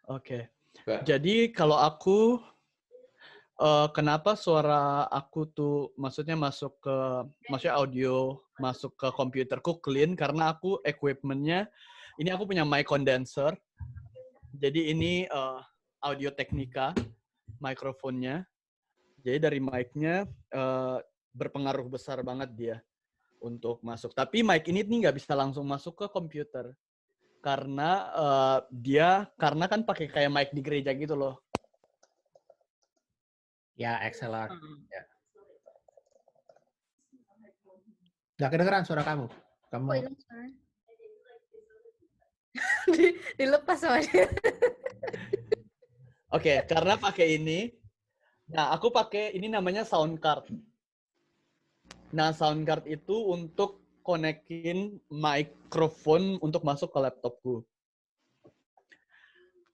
Oke. Enggak. Jadi kalau aku kenapa suara aku tuh maksudnya maksudnya audio masuk ke komputerku clean karena aku equipment-nya ini aku punya mic condenser. Jadi ini Audio Technica mikrofonnya. Jadi dari mic-nya berpengaruh besar banget dia untuk masuk. Tapi mic ini nih nggak bisa langsung masuk ke komputer karena karena kan pakai kayak mic di gereja gitu loh. Ya, XLR. Ya. Nggak kedengeran suara kamu. Kok hilang suaranya? Dilepas sama dia. Oke, karena pakai ini. Nah, aku pakai ini namanya sound card. Nah, sound card itu untuk konekin mikrofon untuk masuk ke laptopku.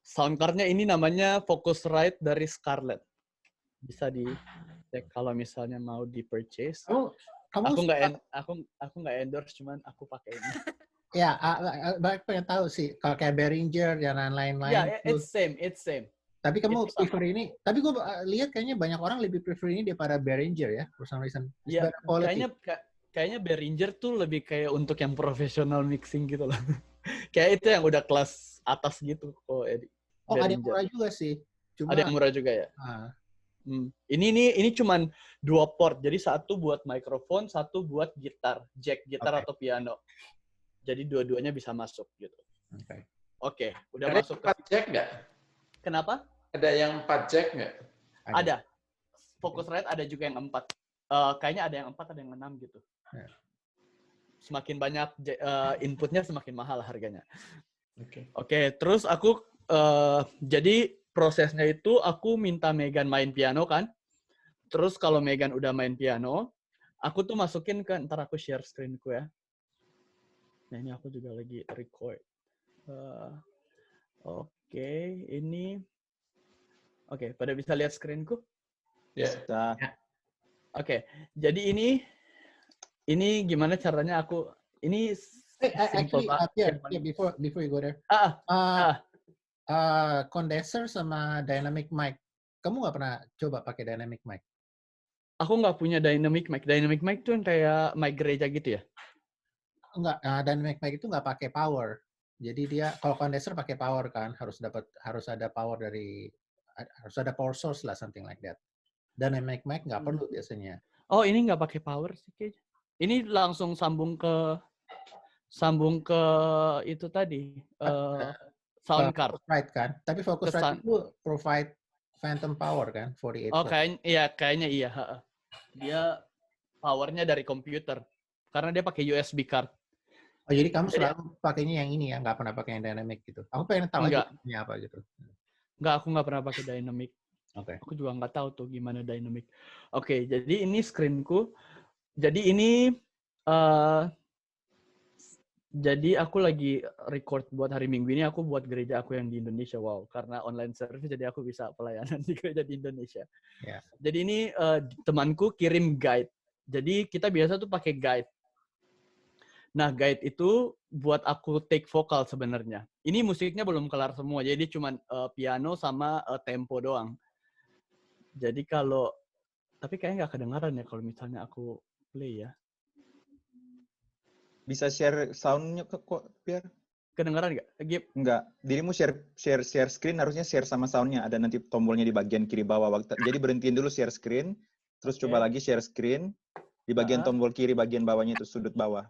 Sound card-nya ini namanya Focusrite dari Scarlett. Bisa dicek kalau misalnya mau di-purchase. Aku nggak endorse, cuman aku pakai ini. Ya, banyak pengen tahu sih kalau kayak Behringer dan lain-lain. Ya, it's same. Tapi kamu Itu prefer ini? Tapi gue lihat kayaknya banyak orang lebih prefer ini daripada Behringer ya, for some reason. Iya, kayaknya Behringer tuh lebih kayak untuk yang profesional mixing gitu loh. Kayak itu yang udah kelas atas gitu kok, Edi. Oh, ada yang murah juga sih. Ada yang murah juga ya. Ini cuman 2 port. Jadi satu buat mikrofon, satu buat gitar, jack gitar atau piano. Jadi dua-duanya bisa masuk gitu. Oke, udah ada masuk. 4 jack nggak? Kenapa? Ada yang 4 jack nggak? Ada. Focusrite ada juga yang 4. Kayaknya ada yang 4, ada yang 6 gitu. Semakin banyak inputnya semakin mahal harganya. Oke, terus aku jadi prosesnya itu aku minta Megan main piano kan. Terus kalau Megan udah main piano, aku tuh masukin ntar aku share screen-ku ya. Nah, ini aku juga lagi record. Oke, ini. Oke, pada bisa lihat screen-ku? Ya. Oke, jadi ini gimana caranya aku ini simple actually, before you go there. Condenser sama dynamic mic. Kamu nggak pernah coba pakai dynamic mic? Aku nggak punya dynamic mic. Dynamic mic tuh yang kayak mic gereja gitu ya? Enggak, dynamic mic itu nggak pakai power. Jadi dia kalau condenser pakai power kan, harus ada power harus ada power source lah, something like that. Dynamic mic nggak perlu biasanya. Oh, ini nggak pakai power sih kayaknya. Ini langsung sambung ke itu tadi sound card. Focusrite kan, tapi Focusrite itu provide phantom power kan, 48 volt. Kayaknya iya. Dia powernya dari komputer karena dia pakai USB card. Oh, jadi kamu selalu pakainya yang ini ya, nggak pernah pakai yang dynamic gitu. Aku pengen tahu aja ini apa gitu. Enggak, aku nggak pernah pakai dynamic. Aku juga nggak tahu tuh gimana dynamic. Oke, jadi ini screenku. Jadi ini jadi aku lagi record buat hari Minggu ini, aku buat gereja aku yang di Indonesia. Wow, karena online service jadi aku bisa pelayanan di gereja di Indonesia. Yeah. Jadi ini temanku kirim guide. Jadi kita biasa tuh pakai guide. Nah, guide itu buat aku take vokal sebenarnya. Ini musiknya belum kelar semua, jadi cuma piano sama tempo doang. Jadi tapi kayaknya nggak kedengaran ya kalau misalnya aku play ya. Bisa share sound-nya kok, Pierre? Kedengaran nggak? Nggak. Dirimu share screen, harusnya share sama sound-nya. Ada nanti tombolnya di bagian kiri bawah. Jadi berhentiin dulu share screen, terus coba lagi share screen. Di bagian tombol kiri, bagian bawahnya itu sudut bawah.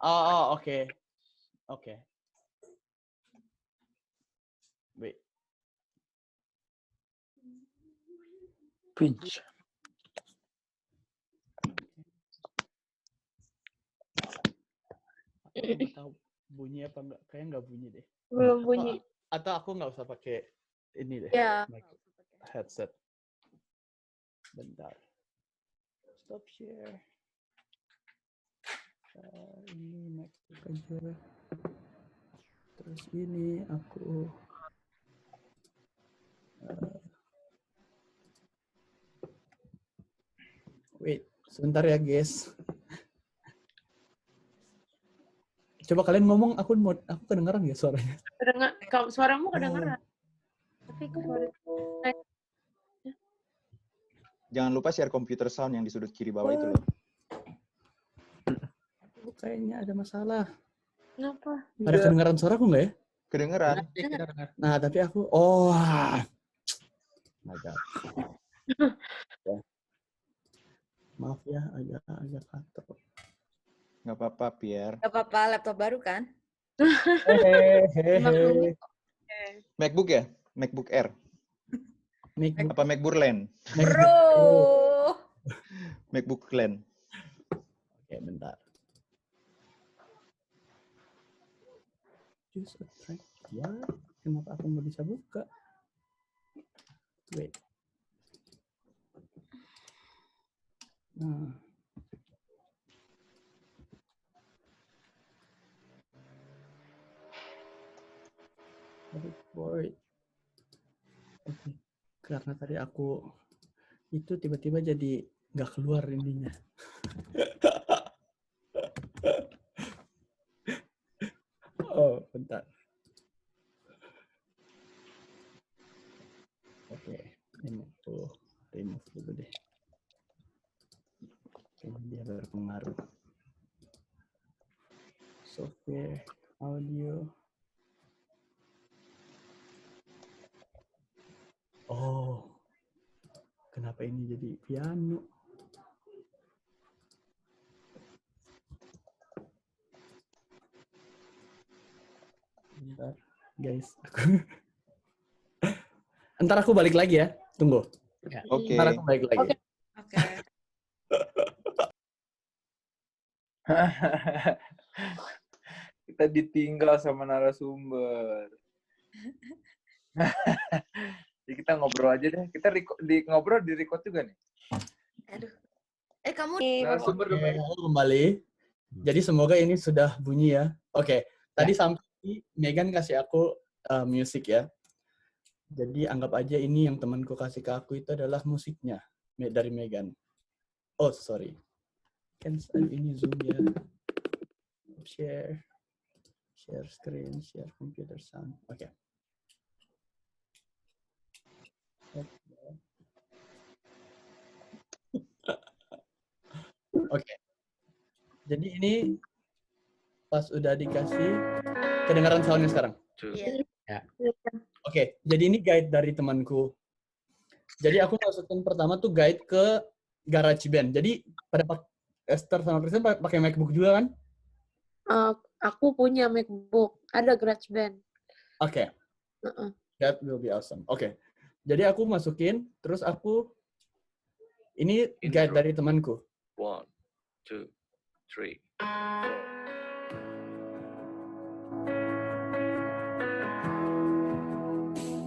Oke. Wait. Pinch. Aku nggak tahu bunyi apa enggak. Kayaknya nggak bunyi deh. Belum bunyi. Atau aku nggak usah pakai ini deh. Ya. Headset. Bentar. Stop share. Ini MacBook aja. Terus ini aku wait, sebentar ya guys. Coba kalian ngomong, aku kedengeran nggak suaranya? Suaramu kedengeran. Tapi kemarin Jangan lupa share computer sound yang di sudut kiri bawah itu loh. Kayaknya ada masalah. kenapa? Ada kedengaran suara aku nggak ya? Kedengeran. Kita dengar. Nah, tapi aku, agak. Maaf ya, agak kantor. Nggak apa-apa, Pierre. Gak apa-apa, laptop baru kan? Dimaklumi kok. MacBook ya? MacBook Air. MacBook. Apa MacBook Land? Bro. MacBook Land. Oke, bentar. Just a track. What? Kenapa aku nggak bisa buka? Wait. Nah. Boy. Oke. Karena tadi aku itu tiba-tiba jadi nggak keluar ininya. Oh, bentar. Oke, ini tuh remove dulu deh. Kayaknya dia berpengaruh. Software, audio. Oh, kenapa ini jadi piano? Bentar, guys. Ntar aku balik lagi ya. Tunggu. Oke. Ntar aku balik lagi. Oke. Kita ditinggal sama narasumber. Jadi kita ngobrol aja deh. Kita ngobrol di record juga nih. Aduh. Kamu Narasumber Oke, domain. halo kembali. Jadi semoga ini sudah bunyi ya. Oke, tadi sampai Megan kasih aku musik ya. Jadi anggap aja ini yang temanku kasih ke aku itu adalah musiknya dari Megan. Oh, sorry. Kan ini Zoom ya. Share screen, share computer sound. Oke. Oke. Jadi ini pas udah dikasih kedengaran soundnya sekarang. Iya. Oke, jadi ini guide dari temanku. Jadi aku masukin pertama tuh guide ke GarageBand. Jadi pada Esther sama Kristen pakai MacBook juga kan? Aku punya MacBook, ada GarageBand. Oke. That will be awesome. Oke. Jadi aku masukin, terus aku ini guide dari temanku. 1, 2, 3, 4.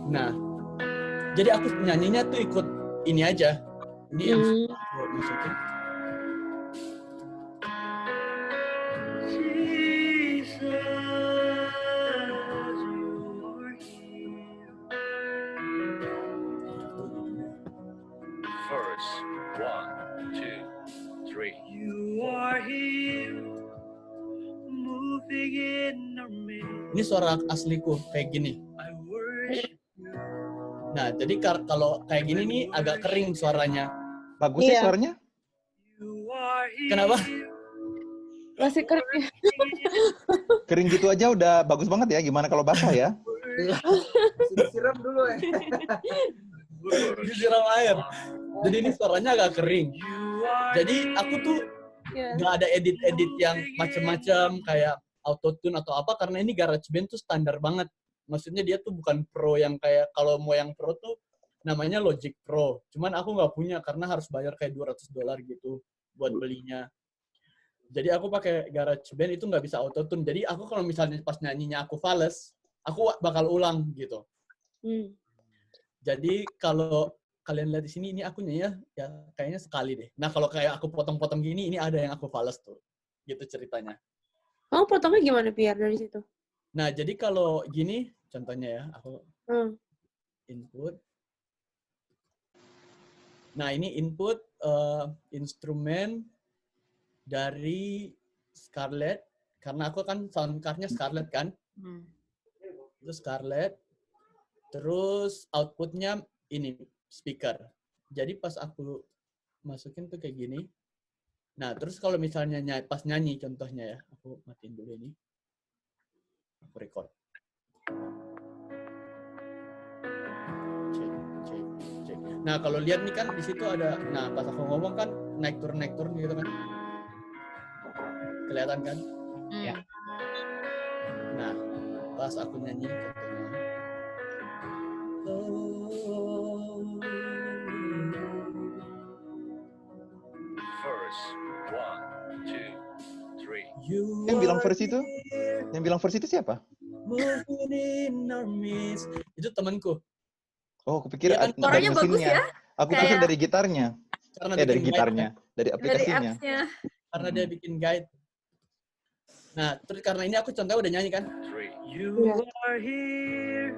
Nah, jadi aku nyanyinya tuh ikut ini aja. Ini yang aku masukin. First, 1, 2, 3. Ini suara asliku kayak gini. Nah, jadi kalau kayak gini nih agak kering suaranya. Bagus ya suaranya? Kenapa? Masih kering. Kering gitu aja udah bagus banget ya. Gimana kalau basah ya? Disiram dulu ya. Disiram air. Jadi ini suaranya agak kering. Jadi aku tuh nggak ada edit-edit yang macam-macam kayak autotune atau apa karena ini GarageBand tuh standar banget. Maksudnya dia tuh bukan pro yang kayak kalau mau yang pro tuh namanya Logic Pro. Cuman aku nggak punya karena harus bayar kayak $200 gitu buat belinya. Jadi aku pakai GarageBand itu nggak bisa autotune. Jadi aku kalau misalnya pas nyanyinya aku fales, aku bakal ulang gitu. Jadi kalau kalian lihat di sini, ini aku nyanyi ya kayaknya sekali deh. Nah kalau kayak aku potong-potong gini, ini ada yang aku fales tuh. Gitu ceritanya. Kamu potongnya gimana, Pierre, dari situ? Nah jadi kalau gini, contohnya ya, aku input. Nah ini input instrumen dari Scarlett. Karena aku kan sound card-nya Scarlett kan. Itu Scarlett. Terus outputnya ini speaker. Jadi pas aku masukin tuh kayak gini. Nah, terus kalau misalnya pas nyanyi contohnya ya, aku matiin dulu ini. Aku record. Cek. Nah, kalau lihat nih kan di situ ada, nah pas aku ngomong kan naik turun gitu kan. Kelihatan kan? Ya. Nah, pas aku nyanyi contohnya. First, 1, 2, 3. Yang bilang versi itu? Yang bilang versi itu siapa? Moving in our midst. Itu temanku. Oh, aku pikir Iya kan, dari suaranya bagus mesinnya. ya. Aku pikir Kayak- dari gitarnya. Karena Dari bikin guide gitarnya, kan. dari Dari aplikasinya. apps-nya. Karena dia bikin guide. Nah, terus karena ini aku contohnya udah nyanyi kan. 3. You are here,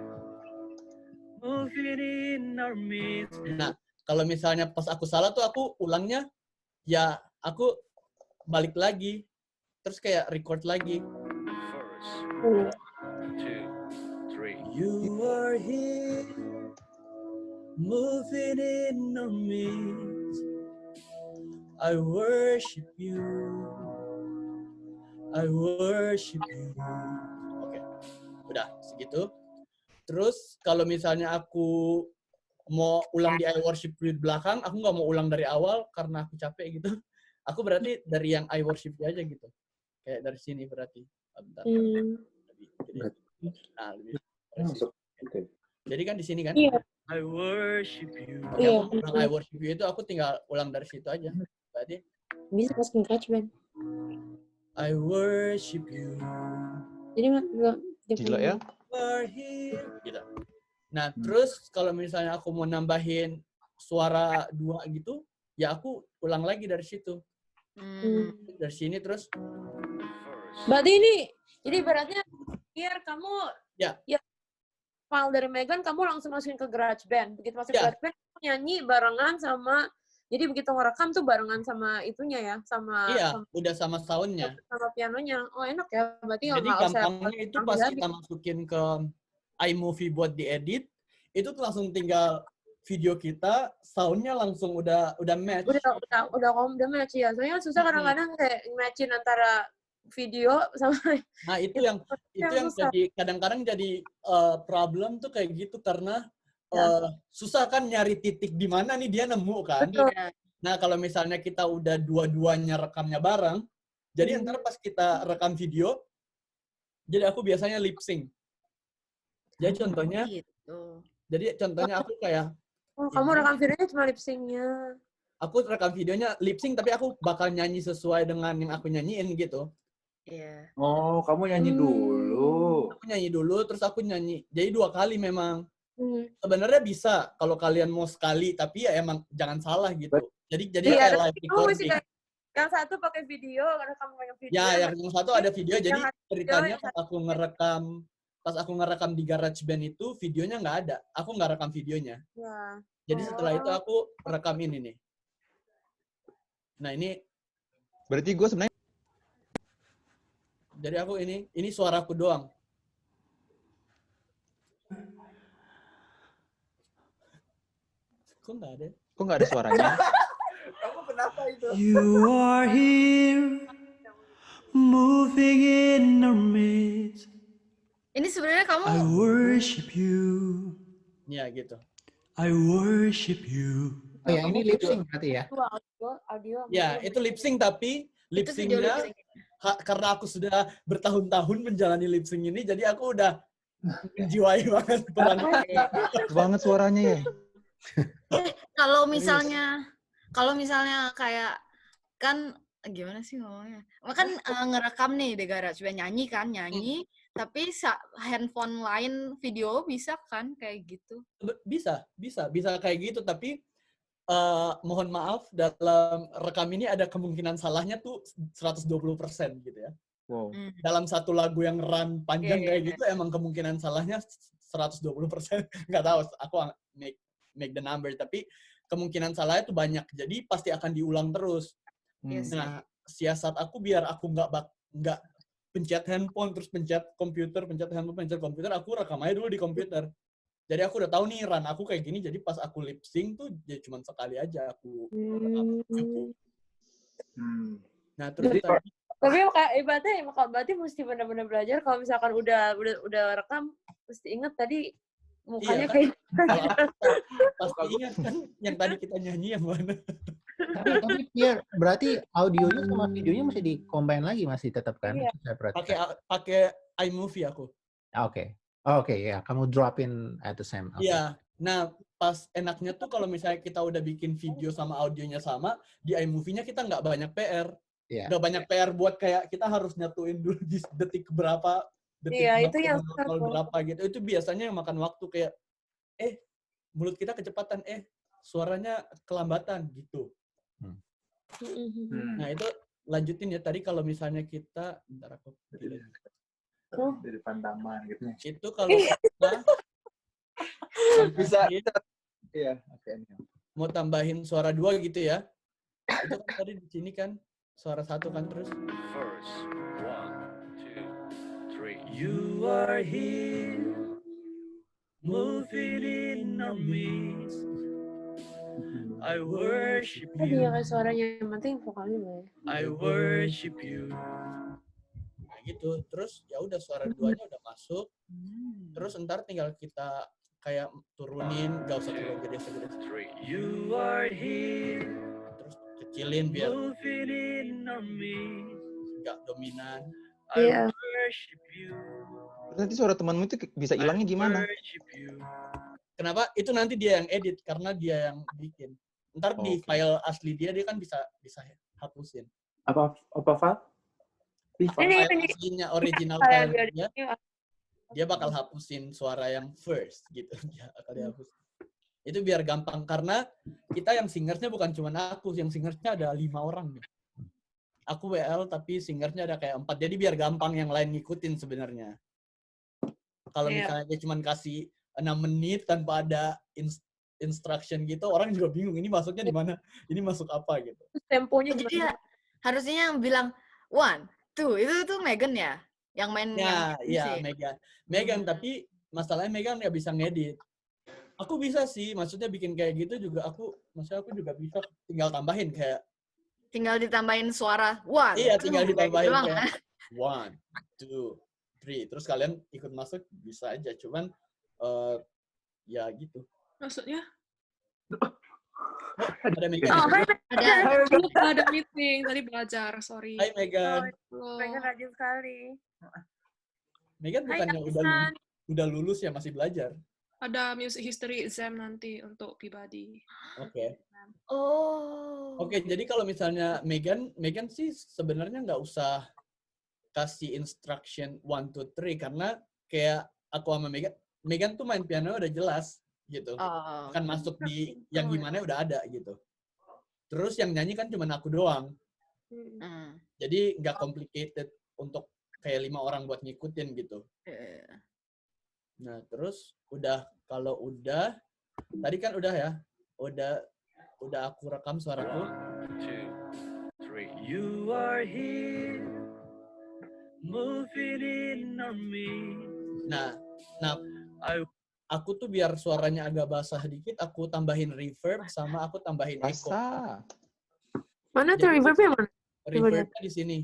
moving in our midst. Nah, kalau misalnya pas aku salah tuh aku ulangnya, ya aku balik lagi, terus kayak record lagi. First, 1, 2, 3. You are here, moving in our midst. I worship you. I worship you. Oke, udah segitu. Terus kalau misalnya aku mau ulang di I worship you di belakang, aku nggak mau ulang dari awal karena aku capek gitu. Aku berarti dari yang I worship you aja gitu. Kayak dari sini berarti. Bentar. Nah, lebih. Masuk. Jadi kan di sini kan? Iya. I worship you. Iya. Aku ulang I worship you itu aku tinggal ulang dari situ aja. Berarti Bisa masukin GarageBand. I worship you. Jadi nggak Gila ya. Are here. Gitu. Nah, terus kalau misalnya aku mau nambahin suara dua gitu, ya aku ulang lagi dari situ. Dari sini terus. Berarti ini, jadi ibaratnya biar kamu Ya. file dari Megan kamu langsung masukin ke GarageBand. Begitu masuk Ya. GarageBand kamu nyanyi barengan sama, jadi begitu ngerekam tuh barengan sama itunya ya, sama Iya, udah sama soundnya. sama pianonya. Oh enak ya, berarti Jadi nggak usah gampangnya itu pas kita masukin ke iMovie buat diedit, itu tuh langsung tinggal video kita, soundnya langsung udah match. udah match ya. Soalnya susah kadang-kadang kayak matchin antara video sama Nah itu yang susah. jadi kadang-kadang jadi problem tuh kayak gitu karena susah kan nyari titik di mana nih dia nemu kan. Betul. Nah kalau misalnya kita udah dua-duanya rekamnya bareng, jadi ntar pas kita rekam video, jadi aku biasanya lip sync. Jadi contohnya, Gitu. jadi contohnya aku kayak Kamu rekam videonya cuma lip sync-nya. aku rekam videonya lip sync tapi aku bakal nyanyi sesuai dengan yang aku nyanyiin gitu. Iya. Oh, kamu nyanyi dulu. Aku nyanyi dulu terus aku nyanyi. Jadi 2 kali memang. Sebenarnya bisa kalau kalian mau sekali tapi ya emang jangan salah gitu. Jadi kayak live recording. Yang satu pakai video, rekam pakai video. Ya, yang satu ada video. Jadi ceritanya yang pas aku ngerekam di GarageBand itu videonya nggak ada. Aku nggak rekam videonya. Ya. Jadi setelah itu aku rekam ini nih. Nah ini. Berarti gue sebenarnya. Jadi aku ini suaraku doang. Kok nggak ada? Kok nggak ada suaranya? Kamu kenapa itu? You are here, moving in our midst. Ini sebenarnya kamu I worship you. Ya gitu. I worship you. Oh ya, ini lip sync berarti ya? Audio. Ya, itu lip sync tapi lip itu video sync-nya lip sync. karena aku sudah bertahun-tahun menjalani lip sync ini, jadi aku udah menjiwai banget peran. Banget suaranya ya. Kalau misalnya kayak kan gimana sih ngomongnya? Kan ngerekam nih di GarageBand nyanyi, tapi handphone lain video bisa kan kayak gitu? Bisa kayak gitu, tapi mohon maaf dalam rekam ini ada kemungkinan salahnya tuh 120% gitu ya. Wow. Dalam satu lagu yang run panjang kayak gitu emang kemungkinan salahnya 120%. Nggak tahu, aku make the number, tapi kemungkinan salahnya tuh banyak. Jadi pasti akan diulang terus. Yes. Nah, siasat aku biar aku nggak pencet handphone terus pencet komputer, aku rekam aja dulu di komputer. Jadi aku udah tahu nih run aku kayak gini, jadi pas aku lip sync tuh ya cuma sekali aja aku cukup. Nah terus Jadi tadi Tapi kayak ibaratnya berarti mesti benar-benar belajar kalau misalkan udah rekam mesti inget tadi mukanya kan? kayak kalau aku pasti ingat kan yang tadi kita nyanyi yang mana. Tapi Pierre, berarti audionya sama videonya masih di-combine lagi, masih tetap kan? Iya. Separate. Pakai iMovie aku. Oke. Oke, ya. Kamu drop in at the same. Okay. Iya. Nah, pas enaknya tuh kalau misalnya kita udah bikin video sama audionya sama, di iMovie-nya kita nggak banyak PR. Iya. Nggak banyak PR buat kayak kita harus nyatuin dulu di detik berapa, Iya, itu yang berapa gitu. Itu biasanya yang makan waktu kayak, mulut kita kecepatan, suaranya kelambatan gitu. Nah, itu lanjutin ya. Tadi kalau misalnya kita, bentar aku di depan taman gitu. Itu kalau kita Bisa. Iya, oke. mau tambahin suara 2 gitu ya. Itu kan tadi di sini kan suara 1 kan terus. First, 1, 2, 3. You are here, moving in our midst. I worship Tadi you. yang kayak suaranya yang penting vokalnya ya. I worship you. Nah, gitu. Terus ya udah suara 2-nya udah masuk. Terus ntar tinggal kita kayak turunin, gak usah terlalu gede-gede. You are here, Terus kecilin biar moving in our midst. gak dominan. Iya. I worship you. Terus nanti suara temanmu itu bisa hilangnya gimana? Worship you. Kenapa? Itu nanti dia yang edit karena dia yang bikin. Ntar di Oke. file asli dia kan bisa hapusin. Apa Fat? Ini. File aslinya original Kayak file dia- dia bakal hapusin suara yang first gitu. Dia akan dihapus. Itu biar gampang karena kita yang singersnya bukan cuma aku, yang singersnya ada 5 orang nih. Aku WL tapi singersnya ada kayak 4. Jadi biar gampang yang lain ngikutin sebenarnya. Kalau Iya. misalnya dia cuma kasih 6 menit tanpa ada instruction gitu, orang juga bingung ini masuknya di mana, ini masuk apa gitu. Temponya Jadi gimana? ya, harusnya yang bilang 1, 2 itu Megan ya, yang main Ya, yang iya musik. Megan tapi masalahnya Megan nggak bisa ngedit. Aku bisa sih, maksudnya bikin kayak gitu juga aku juga bisa tinggal tambahin kayak Tinggal ditambahin suara 1. iya, tinggal 2, kayak gitu ditambahin doang, kayak kan? 1, 2, 3. Terus kalian ikut masuk bisa aja, cuman ya gitu. Maksudnya? Ada Megan. Oh, hai Ada meeting, tadi belajar, sorry. Hai Megan. Megan rajin sekali. Megan Hai bukannya Aksan. udah lulus ya, masih belajar. Ada music history exam nanti untuk pribadi. Oke. Oh. Oke, jadi kalau misalnya Megan sih sebenarnya nggak usah kasih instruction 1, 2, 3 karena kayak aku sama Megan tuh main piano udah jelas gitu. Oh. Kan masuk di yang gimana udah ada gitu. Terus yang nyanyi kan cuma aku doang. Jadi nggak complicated untuk kayak 5 orang buat ngikutin gitu. Nah, terus kalau udah tadi kan udah ya. Udah aku rekam suaraku. 1, 2, 3. You are here, moving in our midst. Nah, aku tuh biar suaranya agak basah dikit, aku tambahin reverb sama aku tambahin echo. Mana tuh reverbnya mana? Reverbnya di sini.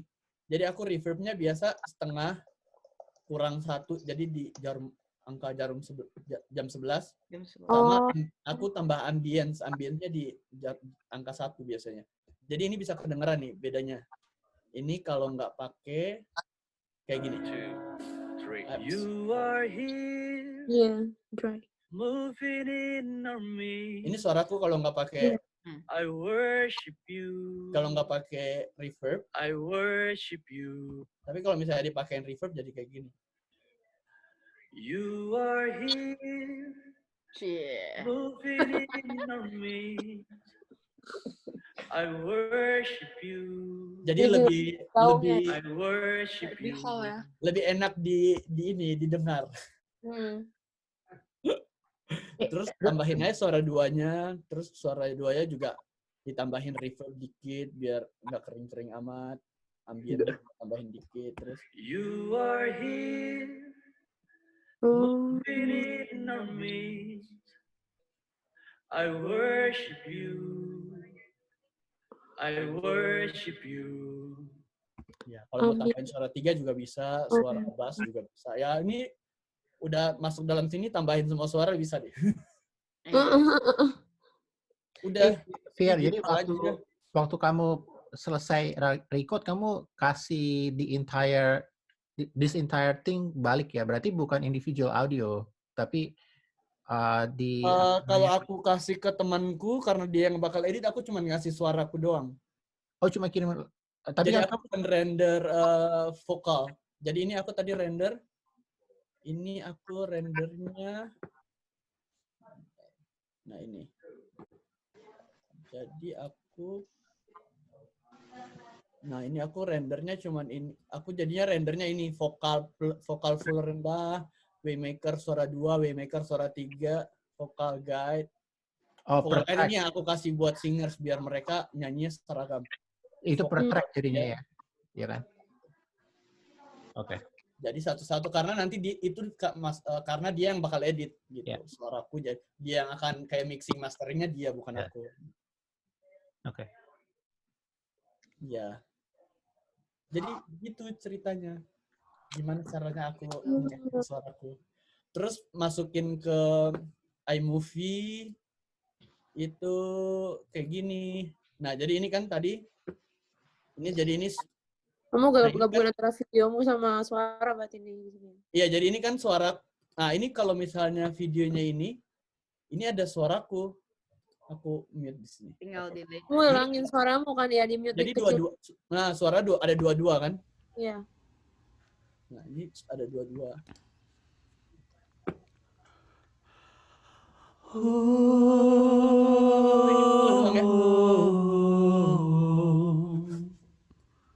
Jadi aku reverbnya biasa setengah kurang 1, jadi di angka jam 11. Sama aku tambah ambience-nya di angka 1 biasanya. Jadi ini bisa kedengeran nih bedanya. Ini kalau nggak pakai kayak gini. 2, 3. You are here, Iya, dry. moving in our midst. Ini suaraku kalau nggak pakai I worship you. kalau nggak pakai reverb. I worship you. Tapi kalau misalnya dipakein reverb jadi kayak gini. You are here, moving in our midst. I worship you. Jadi lebih I worship you. lebih enak didengar. Terus tambahin aja suara 2-nya, terus suara 2-nya juga ditambahin reverb dikit biar nggak kering-kering amat. Ambien tambahin dikit terus. You are here, Oh. Moving in our midst, I worship you. I worship you. Ya, kalau mau Amin. tambahin suara 3 juga bisa, suara bass juga bisa. Ya, ini udah masuk dalam sini, tambahin semua suara bisa deh. Udah. Fir, ini jadi gitar aja. waktu kamu selesai record, kamu kasih this entire thing balik ya. Berarti bukan individual audio, tapi Kalau aku kasih ke temanku karena dia yang bakal edit, aku cuma ngasih suaraku doang. Oh, cuma kirim. Tapi Jadi kan aku bukan render vokal. Jadi ini aku tadi render. Ini aku rendernya. Nah ini. Jadi aku. Nah ini aku rendernya cuman ini. Aku jadinya rendernya ini vokal full rendah, Waymaker suara 2, Waymaker suara 3, vokal guide. Vokal guide ini yang aku kasih buat singers biar mereka nyanyinya seragam. Itu per track jadinya ya, iya kan? Oke. Jadi satu-satu karena nanti karena dia yang bakal edit gitu. Yeah. Suaraku jadi dia yang akan kayak mixing masteringnya dia bukan aku. Oke. Ya. Jadi gitu ceritanya. Gimana caranya aku suaraku. Terus masukin ke iMovie itu kayak gini. Nah, jadi ini kan tadi ini kamu gabungan antara videomu sama suara berarti ini. Iya, jadi ini kan suara. Nah, ini kalau misalnya videonya ini ada suaraku. Aku mute di sini. Tinggal delete. Kamu hilangin suaramu kan ya, di mute Jadi kecil. dua-dua. Nah, suara ada dua-dua kan? Iya. Nah, ini ada dua-dua.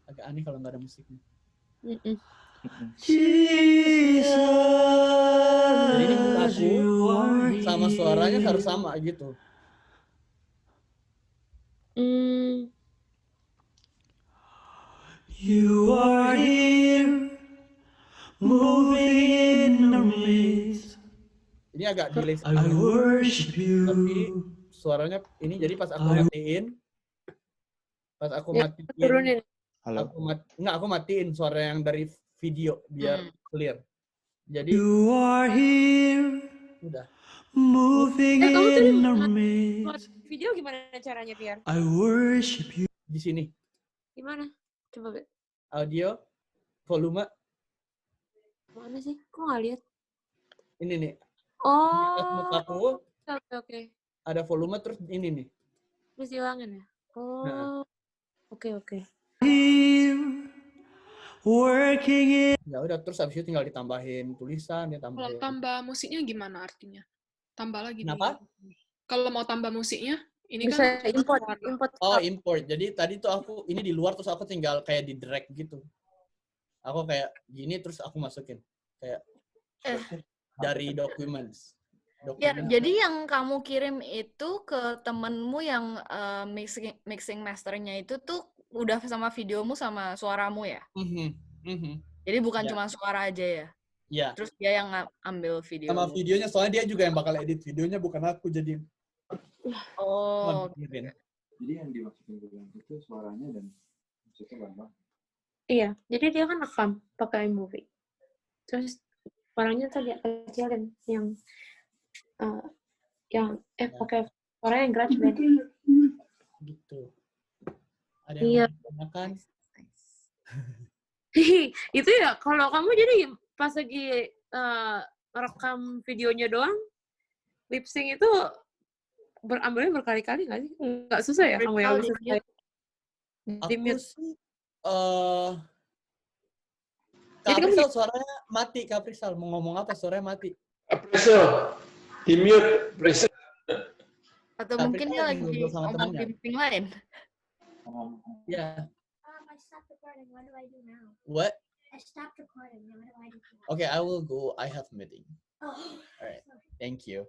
Agak aneh kalau nggak ada musiknya. Jesus, jadi ini aku sama suaranya harus sama gitu. You are here, moving in our midst. Ini agak delay. I worship you. Tapi suaranya ini jadi pas aku matiin, turunin. Halo. Aku matiin suara yang dari video biar clear. Jadi You are here, udah. moving in our midst. Video gimana caranya, Piar? I worship you. Di sini. Gimana? Coba, Bet. Audio, volume. Mana sih? Kok nggak lihat? Ini nih. Oh. Di atas mukaku. Oke. Ada volume terus ini nih. Terus hilangin ya? Oh. Oke. Working in. Ya udah, terus habis itu tinggal ditambahin tulisan, Kalau tambah musiknya gimana artinya? Tambah lagi. Kenapa? Kalau mau tambah musiknya, ini bisa kan import. Oh, import. Jadi tadi tuh aku ini di luar terus aku tinggal kayak di drag gitu. Aku kayak gini terus aku masukin kayak dari documents. Ya, jadi yang kamu kirim itu ke temenmu yang mixing masternya itu tuh udah sama videomu sama suaramu ya? Jadi bukan cuma suara aja ya? Iya. Terus dia yang ambil video. Sama videonya, soalnya dia juga yang bakal edit videonya, bukan aku. Jadi Jadi yang dimasukin ke dalam itu suaranya dan musiknya bareng. Iya, jadi dia kan rekam pakai iMovie. Terus suaranya tadi kecilin yang pakai suara yang GarageBand. Gitu. Ada yang menggunakan. Itu ya, kalau kamu jadi pas lagi rekam videonya doang, lip sync itu ambilnya berkali-kali nggak sih? Nggak susah ya kamu yang bisa Aku sih Kaprisal suaranya mati. Kaprisal mau ngomong apa suaranya mati. Kaprisal di mute. Kaprisal. Atau mungkin dia lagi ngomong di meeting lain. Ya. I stopped recording. What do I do now? What? I stopped recording. What do I do now? Okay, I will go. I have meeting. Oh. Alright. Thank you.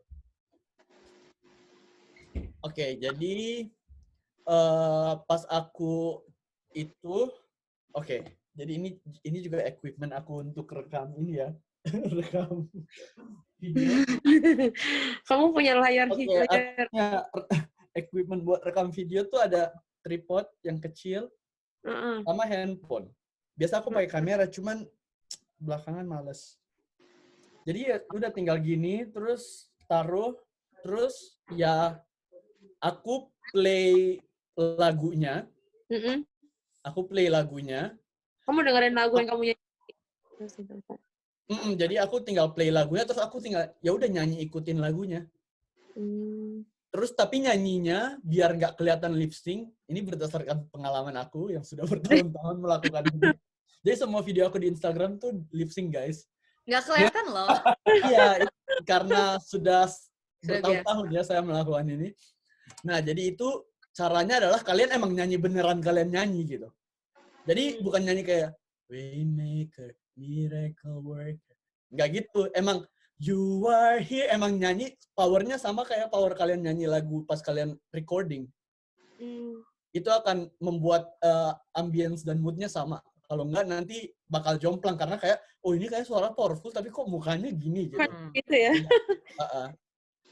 Oke, jadi pas aku itu, jadi ini juga equipment aku untuk rekam ini ya. rekam video. Kamu punya layar Oke, hijau. artinya equipment buat rekam video tuh ada tripod yang kecil sama handphone. Biasa aku pakai kamera, cuman belakangan males. Jadi ya udah tinggal gini, terus taruh, terus ya aku play lagunya. Aku play lagunya. Kamu dengerin lagu yang kamu nyanyi. Jadi aku tinggal play lagunya, terus aku tinggal ya udah nyanyi ikutin lagunya. Terus tapi nyanyinya biar nggak kelihatan lip sync. Ini berdasarkan pengalaman aku yang sudah bertahun-tahun melakukan ini. Jadi semua video aku di Instagram tuh lip sync, guys. Nggak kelihatan loh. Iya, karena sudah bertahun-tahun ya saya melakukan ini. Nah, jadi itu caranya adalah kalian emang nyanyi beneran kalian nyanyi gitu. Jadi bukan nyanyi kayak Waymaker, Miracle Worker. Nggak gitu. Emang You Are Here, emang nyanyi powernya sama kayak power kalian nyanyi lagu pas kalian recording. Itu akan membuat ambience dan moodnya sama. Kalau enggak nanti bakal jomplang karena kayak ini kayak suara powerful tapi kok mukanya gini gitu. Gitu ya.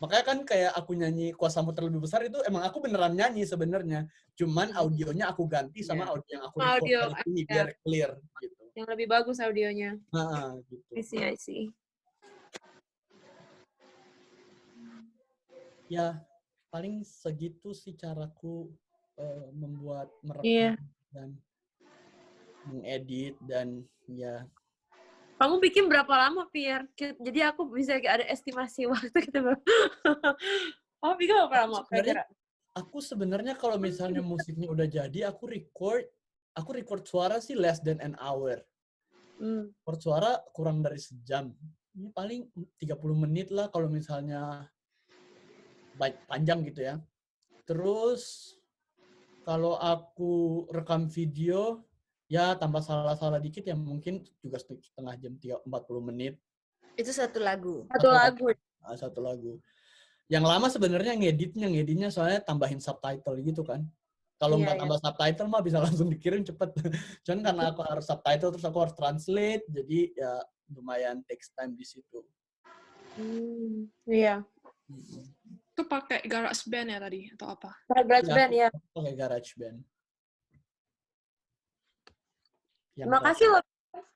Makanya kan kayak aku nyanyi Kuasamu Terlebih Besar itu emang aku beneran nyanyi sebenarnya. Cuman audionya aku ganti sama audio yang aku record dari sini biar clear gitu. Yang lebih bagus audionya. Gitu. I see. Ya, paling segitu sih caraku membuat merekam dan mengedit dan ya. Kamu bikin berapa lama, Pierre? Jadi aku bisa ada estimasi waktu kita. Kamu bikin berapa lama? Aku sebenarnya kalau misalnya musiknya udah jadi, aku record suara sih less than an hour. Record suara kurang dari sejam. Ini paling 30 menit lah kalau misalnya panjang gitu ya. Terus kalau aku rekam video, ya tambah salah-salah dikit ya mungkin juga setengah jam 40 menit. Itu satu lagu. Satu lagu. Yang lama sebenarnya ngeditnya soalnya tambahin subtitle gitu kan. Kalau nggak tambah subtitle mah bisa langsung dikirim cepet. Cuman karena aku harus subtitle terus aku harus translate, jadi ya lumayan takes time di situ. Iya. Itu pakai GarageBand ya tadi atau apa? GarageBand ya. Pakai GarageBand. Terima kasih loh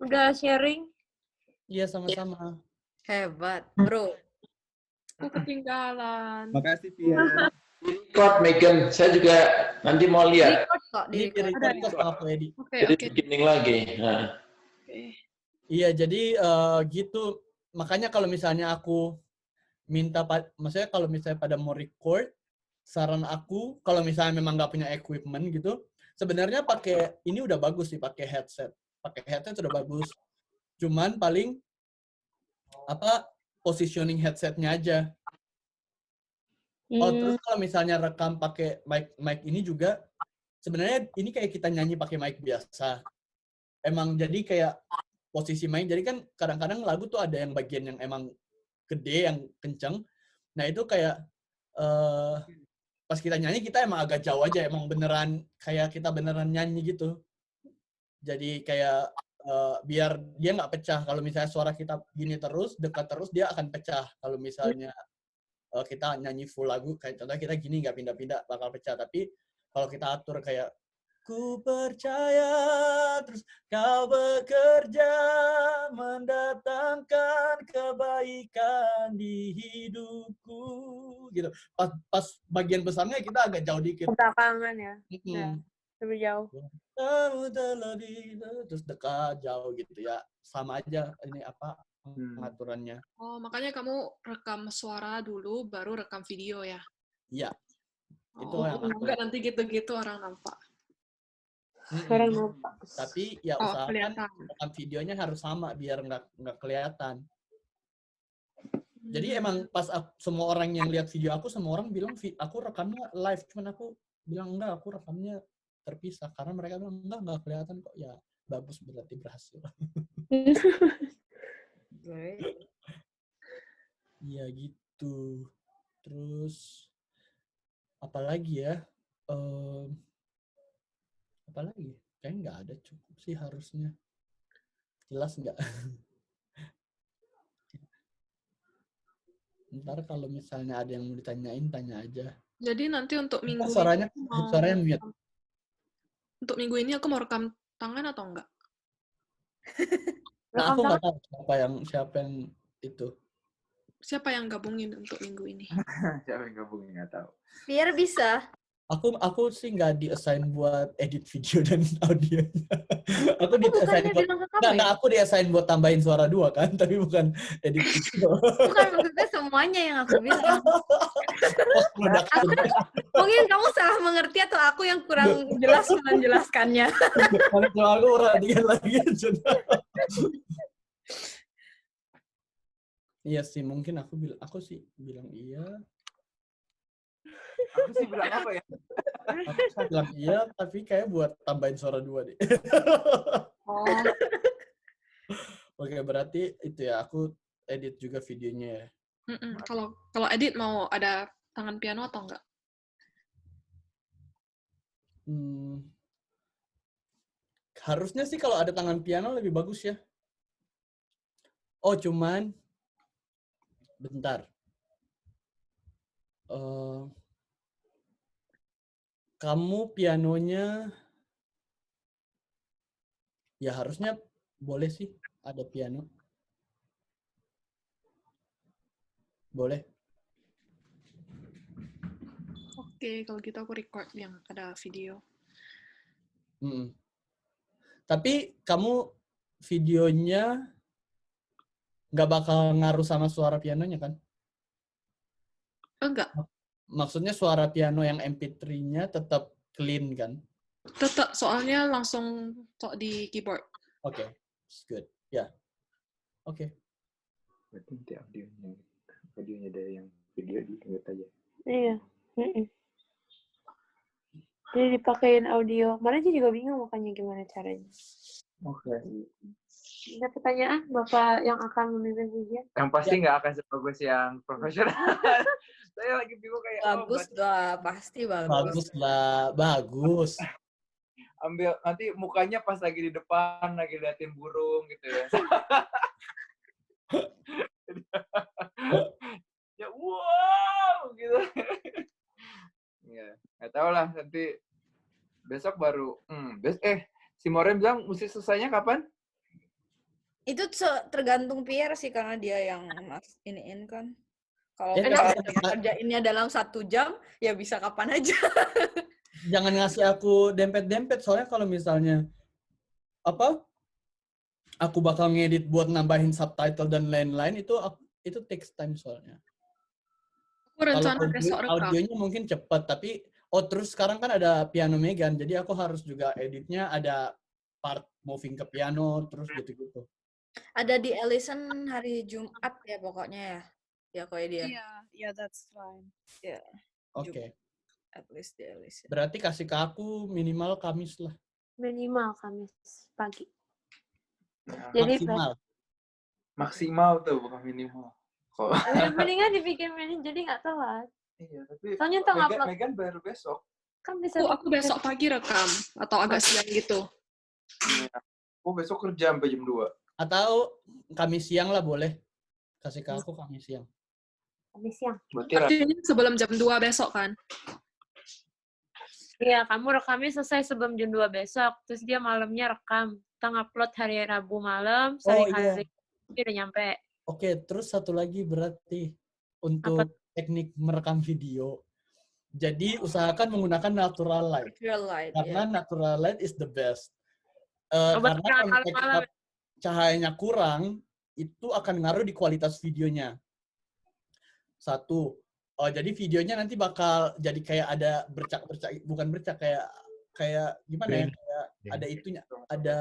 udah sharing. Iya, sama-sama. Hebat, bro. Aku ketinggalan. Makasih, Pia. Record, Megan. Saya juga nanti mau lihat. Record kok, di record. Jadi beginning lagi. Nah. Iya, jadi gitu. Makanya kalau misalnya aku minta, maksudnya kalau misalnya pada mau record, saran aku, kalau misalnya memang nggak punya equipment gitu, sebenarnya pakai ini udah bagus sih, pakai headset. Pakai headset sudah bagus. Cuman paling positioning headsetnya aja. Terus kalau misalnya rekam pakai mic ini juga, sebenarnya ini kayak kita nyanyi pakai mic biasa. Emang jadi kayak posisi mic, jadi kan kadang-kadang lagu tuh ada yang bagian yang emang gede, yang kenceng. Nah itu kayak pas kita nyanyi kita emang agak jauh aja, emang beneran kayak kita beneran nyanyi gitu. Jadi kayak biar dia nggak pecah. Kalau misalnya suara kita gini terus, dekat terus, dia akan pecah. Kalau misalnya kita nyanyi full lagu, kayak contohnya kita gini nggak pindah-pindah, bakal pecah. Tapi kalau kita atur kayak ku percaya, terus kau bekerja mendatangkan kebaikan di hidupku, gitu. Pas bagian besarnya kita agak jauh dikit. Belakangan ya. Lebih jauh. Terus dekat jauh gitu ya, sama aja ini pengaturannya. Oh, makanya kamu rekam suara dulu baru rekam video ya? Iya. Itu yang enggak nanti gitu-gitu orang nampak. Orang nampak. Tapi ya usahakan rekam videonya harus sama biar nggak kelihatan. Jadi emang pas semua orang yang lihat video aku, semua orang bilang aku rekamnya live, cuman aku bilang enggak, aku rekamnya terpisah karena mereka bilang enggak kelihatan kok. Ya bagus, berarti berhasil. Iya gitu. Terus apalagi ya? Apalagi? Kayaknya nggak ada, cukup sih harusnya. Jelas nggak? Ntar kalau misalnya ada yang mau ditanyain, tanya aja. Jadi nanti untuk minggu Suaranya, ini mau suaranya mute. untuk minggu ini aku mau rekam tangan atau enggak? Nah, aku nggak tahu siapa yang itu. Siapa yang gabungin untuk minggu ini? Siapa yang gabungin nggak tahu. Biar bisa. Aku sih nggak di-assign buat edit video dan audionya. Aku Aku di-assign bukannya buat, bilang ke kamu ya? aku di-assign buat tambahin suara 2 kan, tapi bukan edit video. Bukan maksudnya semuanya yang aku bilang. Post production. Mungkin kamu salah mengerti atau aku yang kurang jelas menjelaskannya. Kalau aku perhatikan lagi. Iya sih, mungkin aku sih bilang iya. Aku sih bilang apa ya? Aku sih bilang iya, tapi kayak buat tambahin suara 2 deh. Oh. Oke, berarti itu ya, aku edit juga videonya ya. Kalau edit mau ada tangan piano atau enggak? Harusnya sih kalau ada tangan piano lebih bagus ya. Oh, cuman bentar. Kamu pianonya ya harusnya boleh sih ada piano. Boleh. Oke, kalau gitu aku record yang ada video. Tapi kamu videonya nggak bakal ngaruh sama suara pianonya kan? Enggak. Maksudnya suara piano yang MP3-nya tetap clean kan? Tetap, soalnya langsung di keyboard. Oke, good. Ya. Oke. Berarti nanti audionya dari yang video di-mute aja. Iya. Jadi dipakein audio. Mana aja juga bingung makanya gimana caranya. Oke. Ada pertanyaan Bapak yang akan memimpin ujian? Yang pasti nggak akan sebagus yang profesional. Saya lagi bingung kayak bagus lah, pasti bagus. Bagus lah, bagus. Ambil nanti mukanya pas lagi di depan lagi liatin burung gitu ya. Ya wow gitu. Ya, nggak tahu lah nanti besok baru. Si Moren bilang mesti selesainya kapan? Itu tergantung Pierre sih karena dia yang iniin kan. Kalau kerjainnya dalam 1 jam, ya bisa kapan aja. Jangan ngasih aku dempet-dempet, soalnya kalau misalnya aku bakal ngedit buat nambahin subtitle dan lain-lain, itu takes time soalnya. Aku rencana besok rekam. Audionya mungkin cepat, tapi terus sekarang kan ada piano Megan, jadi aku harus juga editnya ada part moving ke piano, terus gitu-gitu. Ada di Ellison hari Jumat ya pokoknya ya. Ya kayak dia. Yeah, that's fine. Ya. Oke. At least di Ellison. Berarti kasih ke aku minimal Kamis lah. Minimal Kamis pagi. Jadi maksimal tuh bukan minimal. Mendingan dibikin jadi nggak telat. Iya, tapi soalnya tuh Megan baru besok. Kan bisa aku besok pagi rekam atau agak siang gitu. Iya. Aku besok kerja sampai jam 2. Atau Kamis siang lah boleh. Kasih ke aku Kamis siang. Kamis siang. Artinya sebelum jam 2 besok kan? Iya, kamu rekamnya selesai sebelum jam 2 besok. Terus dia malamnya rekam. Kita ngupload hari Rabu malam, hari dia udah nyampe. Oke, terus satu lagi berarti untuk teknik merekam video. Jadi usahakan menggunakan natural light. Karena natural light is the best. Karena kalau cahayanya kurang, itu akan ngaruh di kualitas videonya. Satu. Jadi videonya nanti bakal jadi kayak ada bercak-bercak, bukan bercak, kayak gimana ya? Kayak ada itunya, ada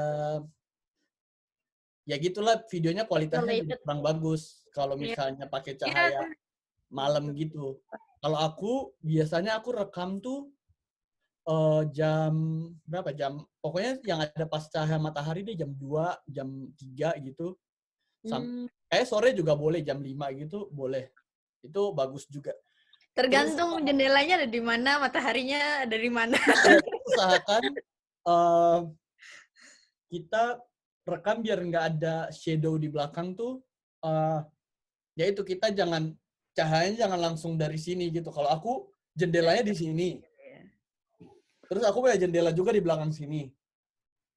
ya gitulah, videonya kualitasnya jadi kurang bagus kalau misalnya pakai cahaya malam gitu. Kalau aku biasanya rekam tuh jam berapa, pokoknya yang ada pas cahaya matahari deh, jam 2, jam 3 gitu. Kayak sore juga boleh, jam 5 gitu boleh. Itu bagus juga. Tergantung jendelanya ada di mana, mataharinya ada di mana. Usahakan kita rekam biar nggak ada shadow di belakang tuh. Yaitu kita jangan cahayanya jangan langsung dari sini gitu. Kalau aku jendelanya di sini. Terus aku punya jendela juga di belakang sini.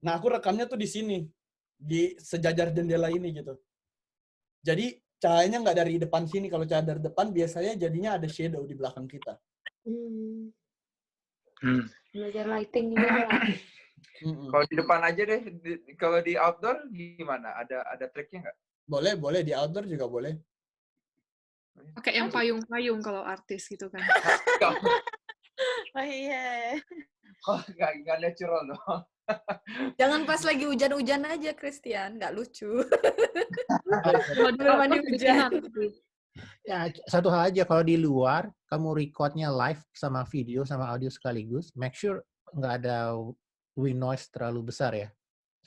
Nah, aku rekamnya tuh di sini. Di sejajar jendela ini gitu. Jadi cahayanya nggak dari depan sini. Kalau cahaya dari depan biasanya jadinya ada shadow di belakang kita. Belajar lighting juga. Kalau di depan aja deh. Kalau di outdoor gimana? Ada triknya nggak? Boleh di outdoor juga boleh. Pakai yang payung-payung kalau artis gitu kan. Oh iya. Oh, nggak natural dong. Jangan pas lagi hujan-hujan aja, Christian. Nggak lucu. Kalau mandi hujan. Ya, satu hal aja, kalau di luar, kamu recordnya live sama video sama audio sekaligus, make sure nggak ada wind noise terlalu besar ya.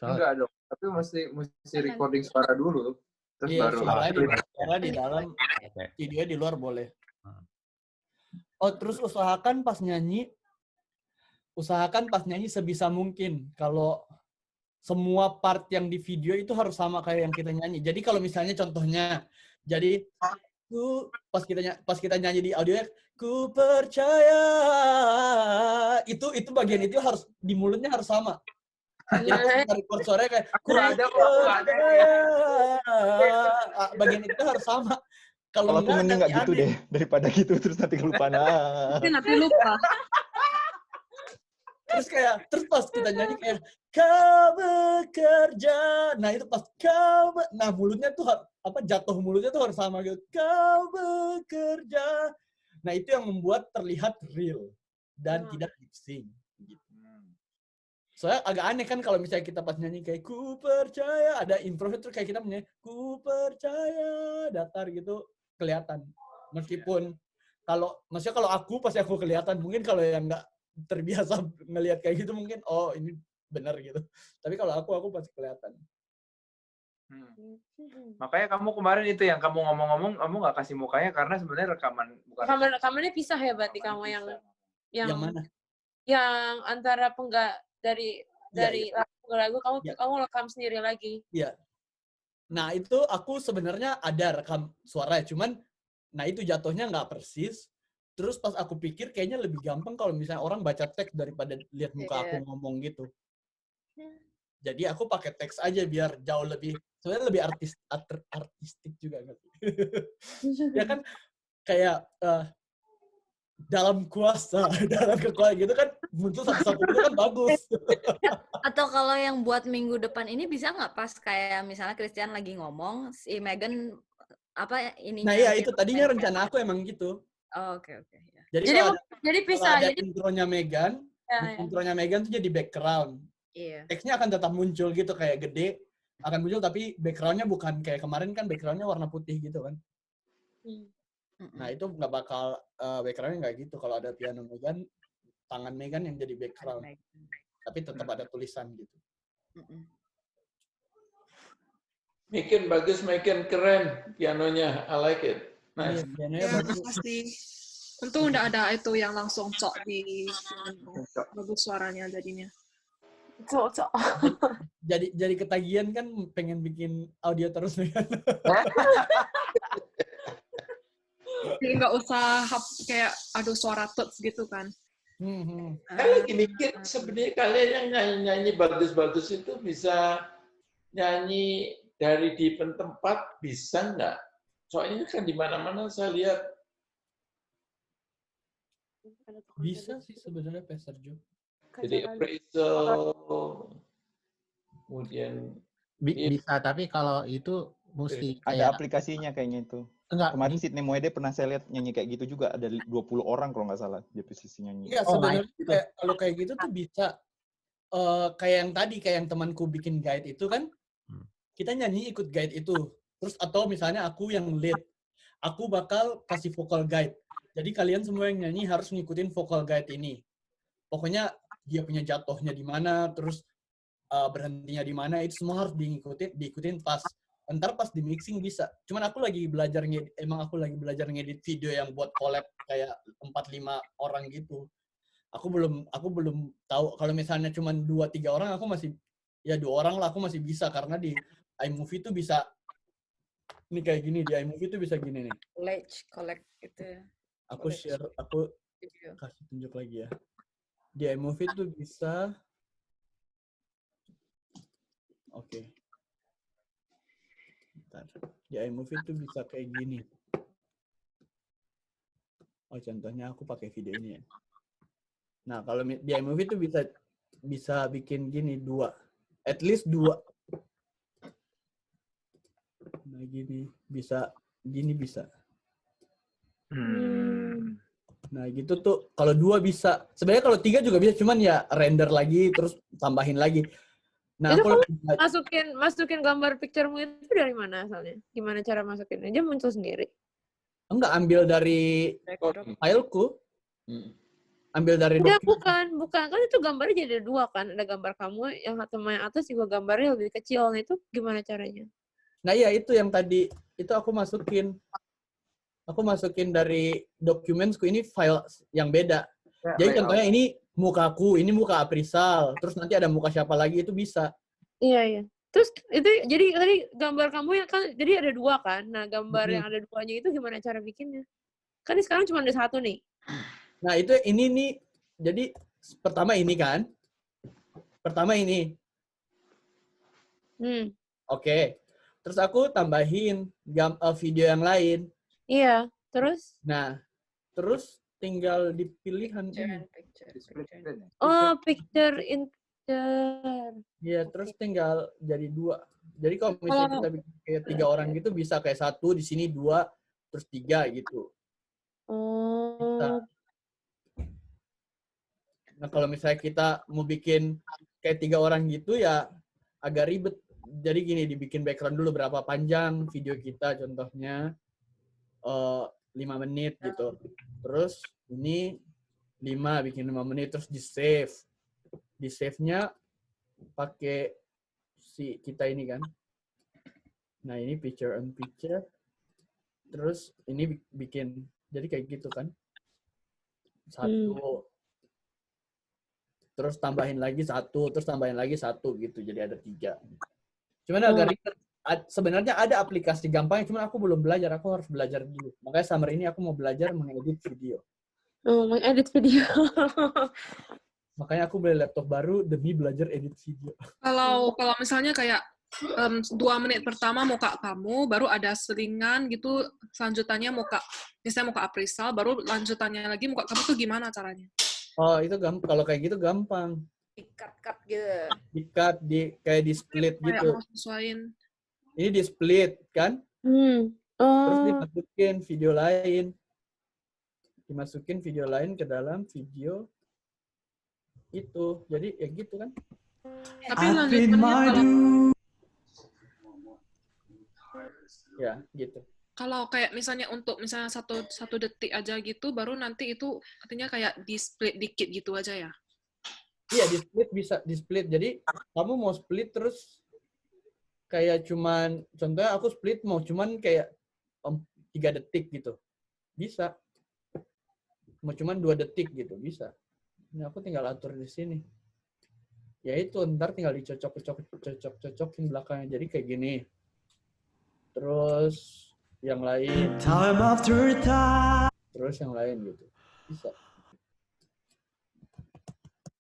Enggak dong. Tapi mesti recording suara dulu. Terus baru. Suara di dalam, video di luar boleh. Oh, terus usahakan pas nyanyi sebisa mungkin. Kalau semua part yang di video itu harus sama kayak yang kita nyanyi. Jadi kalau misalnya contohnya, jadi pas kita nyanyi di audio, ku percaya, itu bagian itu harus di mulutnya harus sama. Jadi record suaranya kayak ku percaya, bagian itu harus sama. Kalau aku mending nggak gitu deh, daripada gitu terus nanti kelupaan. Nanti lupa. Terus pas kita nyanyi kayak kau bekerja, nah itu pas nah mulutnya tuh jatuh mulutnya tuh harus sama gitu, kau bekerja, nah itu yang membuat terlihat real dan tidak lip sync gitu. Soalnya agak aneh kan kalau misalnya kita pas nyanyi kayak ku percaya, ada improve terus kayak kita menyanyi ku percaya datar gitu kelihatan. Meskipun maksudnya kalau aku pasti aku kelihatan, mungkin kalau yang nggak terbiasa ngelihat kayak gitu mungkin oh ini benar gitu. Tapi kalau aku pasti kelihatan. Makanya kamu kemarin itu yang kamu ngomong-ngomong, kamu nggak kasih mukanya karena sebenarnya Rekamannya pisah ya berarti kamu yang mana? Yang antara dari lagu kamu rekam sendiri lagi. Iya. Nah itu aku sebenarnya ada rekam suara, cuman nah itu jatuhnya nggak persis. Terus pas aku pikir kayaknya lebih gampang kalau misalnya orang baca teks daripada lihat muka aku ngomong gitu. Jadi aku pakai teks aja biar jauh lebih, sebenarnya lebih artistik juga nggak sih? Ya kan kayak dalam kuasa, dalam kekuatan gitu kan muncul satu-satu itu kan bagus. Atau kalau yang buat minggu depan ini bisa nggak pas kayak misalnya Christian lagi ngomong, si Megan ininya. Nah iya itu tadinya rencana aku emang gitu. Oh, oke. Ya. Jadi pisah. Kalau ada intronya Megan, intronya Megan tuh jadi background. Iya. Teksnya akan tetap muncul gitu kayak gede, akan muncul tapi backgroundnya bukan kayak kemarin kan backgroundnya warna putih gitu kan. Nah itu nggak bakal backgroundnya nggak gitu. Kalau ada piano Megan, tangan Megan yang jadi background, tapi tetap ada tulisan gitu. Megan bagus, Megan keren pianonya, I like it. Nice. Ya, pasti. Untung udah ada itu yang langsung cok di bagus suaranya jadinya. Cok. Jadi ketagihan kan pengen bikin audio terus nih kan. Jadi nggak usah kayak aduh suara tuts gitu kan. Saya lagi mikir sebenarnya kalian yang nyanyi bagus-bagus itu bisa nyanyi dari different tempat, bisa nggak? Soalnya kan di mana-mana saya lihat. Bisa sih sebenarnya Pastor Joe. Jadi appraisal, kemudian bisa, tapi kalau itu mesti ada aplikasinya kayaknya itu. Enggak. Kemarin Sydney Moede pernah saya lihat nyanyi kayak gitu juga, ada 20 orang kalau nggak salah di posisi nyanyi. Iya sebenarnya kalau kayak gitu tuh bisa kayak yang tadi, kayak yang temanku bikin guide itu kan, kita nyanyi ikut guide itu. Terus atau misalnya aku yang lead, aku bakal kasih vocal guide. Jadi kalian semua yang nyanyi harus ngikutin vocal guide ini. Pokoknya dia punya jatuhnya di mana, terus berhentinya di mana, itu semua harus diikutin pas. Ntar pas di mixing bisa. Cuman aku lagi belajar ngedit video yang buat collab kayak 4-5 orang gitu. Aku belum tahu kalau misalnya cuman 2-3 orang aku masih 2 orang lah aku masih bisa karena di iMovie tuh bisa Ini kayak gini di iMovie tuh bisa gini nih. Collect gitu ya. Aku share, aku kasih tunjuk lagi ya. Di iMovie tuh bisa. Oke. Bentar. Di iMovie tuh bisa kayak gini. Oh, contohnya aku pakai video ini ya. Nah, kalau di iMovie tuh bisa bikin gini 2. At least 2. Nah, gini bisa. Nah, gitu tuh kalau 2 bisa. Sebenarnya kalau 3 juga bisa, cuman ya render lagi terus tambahin lagi. Nah, Itu aku masukin gambar picture-mu itu dari mana asalnya? Gimana cara masukin? Aja muncul sendiri. enggak ambil dari fileku. Ambil dari bukan kan itu gambarnya jadi 2 kan. Ada gambar kamu yang sama yang atas juga gambarnya lebih kecil. Nah, itu gimana caranya? Nah, iya itu yang tadi itu aku masukin. Aku masukin dari Documents-ku, ini file yang beda. Jadi contohnya ini mukaku, ini muka Aprisal, terus nanti ada muka siapa lagi, itu bisa. Iya. Terus itu jadi tadi gambar kamu yang kan jadi ada 2 kan. Nah, gambar yang ada 2-nya itu gimana cara bikinnya? Kan ini sekarang cuma ada 1 nih. Nah, itu ini nih. Jadi pertama ini kan. Pertama ini. Oke. Terus aku tambahin video yang lain. Iya, terus? Nah, terus tinggal di pilihan ini. Oh, picture in picture. Iya, terus tinggal jadi 2. Jadi kalau misalnya kita bikin kayak 3 orang gitu, bisa kayak 1, di sini 2, terus 3 gitu. Bisa. Nah, kalau misalnya kita mau bikin kayak 3 orang gitu, ya agak ribet. Jadi gini, dibikin background dulu berapa panjang video kita, contohnya 5 menit gitu. Terus ini 5, bikin 5 menit, terus di-save. Di-save-nya pakai si kita ini kan. Nah, ini picture on picture. Terus ini bikin, jadi kayak gitu kan. 1. Terus tambahin lagi 1, terus tambahin lagi 1 gitu. Jadi ada 3. Cuman agak ribet. Sebenarnya ada aplikasi gampang, cuman aku belum belajar. Aku harus belajar dulu. Makanya summer ini aku mau belajar mengedit video. Mengedit video. Makanya aku beli laptop baru demi belajar edit video. Kalau misalnya kayak 2 menit pertama muka kamu, baru ada selingan gitu, selanjutannya misalnya muka Aprisal, baru lanjutannya lagi muka kamu tuh gimana caranya? Oh, itu kalau kayak gitu gampang. Di-cut gitu. Di-cut, kayak di-split gitu. Kayak sesuaiin. Ini di-split kan? Terus dimasukin video lain. Dimasukin video lain ke dalam video itu. Jadi ya gitu kan. Tapi lanjutannya ya gitu. Kalau kayak misalnya satu detik aja gitu, baru nanti itu artinya kayak di-split dikit gitu aja ya? Iya, di-split bisa di-split. Jadi kamu mau split terus kayak cuman, contohnya aku split mau cuman kayak 3 detik gitu. Bisa. Mau cuman 2 detik gitu, bisa. Ini aku tinggal atur di sini. Ya itu, ntar tinggal dicocok-cocokin belakangnya. Jadi kayak gini. Terus yang lain. Time after time. Terus yang lain gitu. Bisa.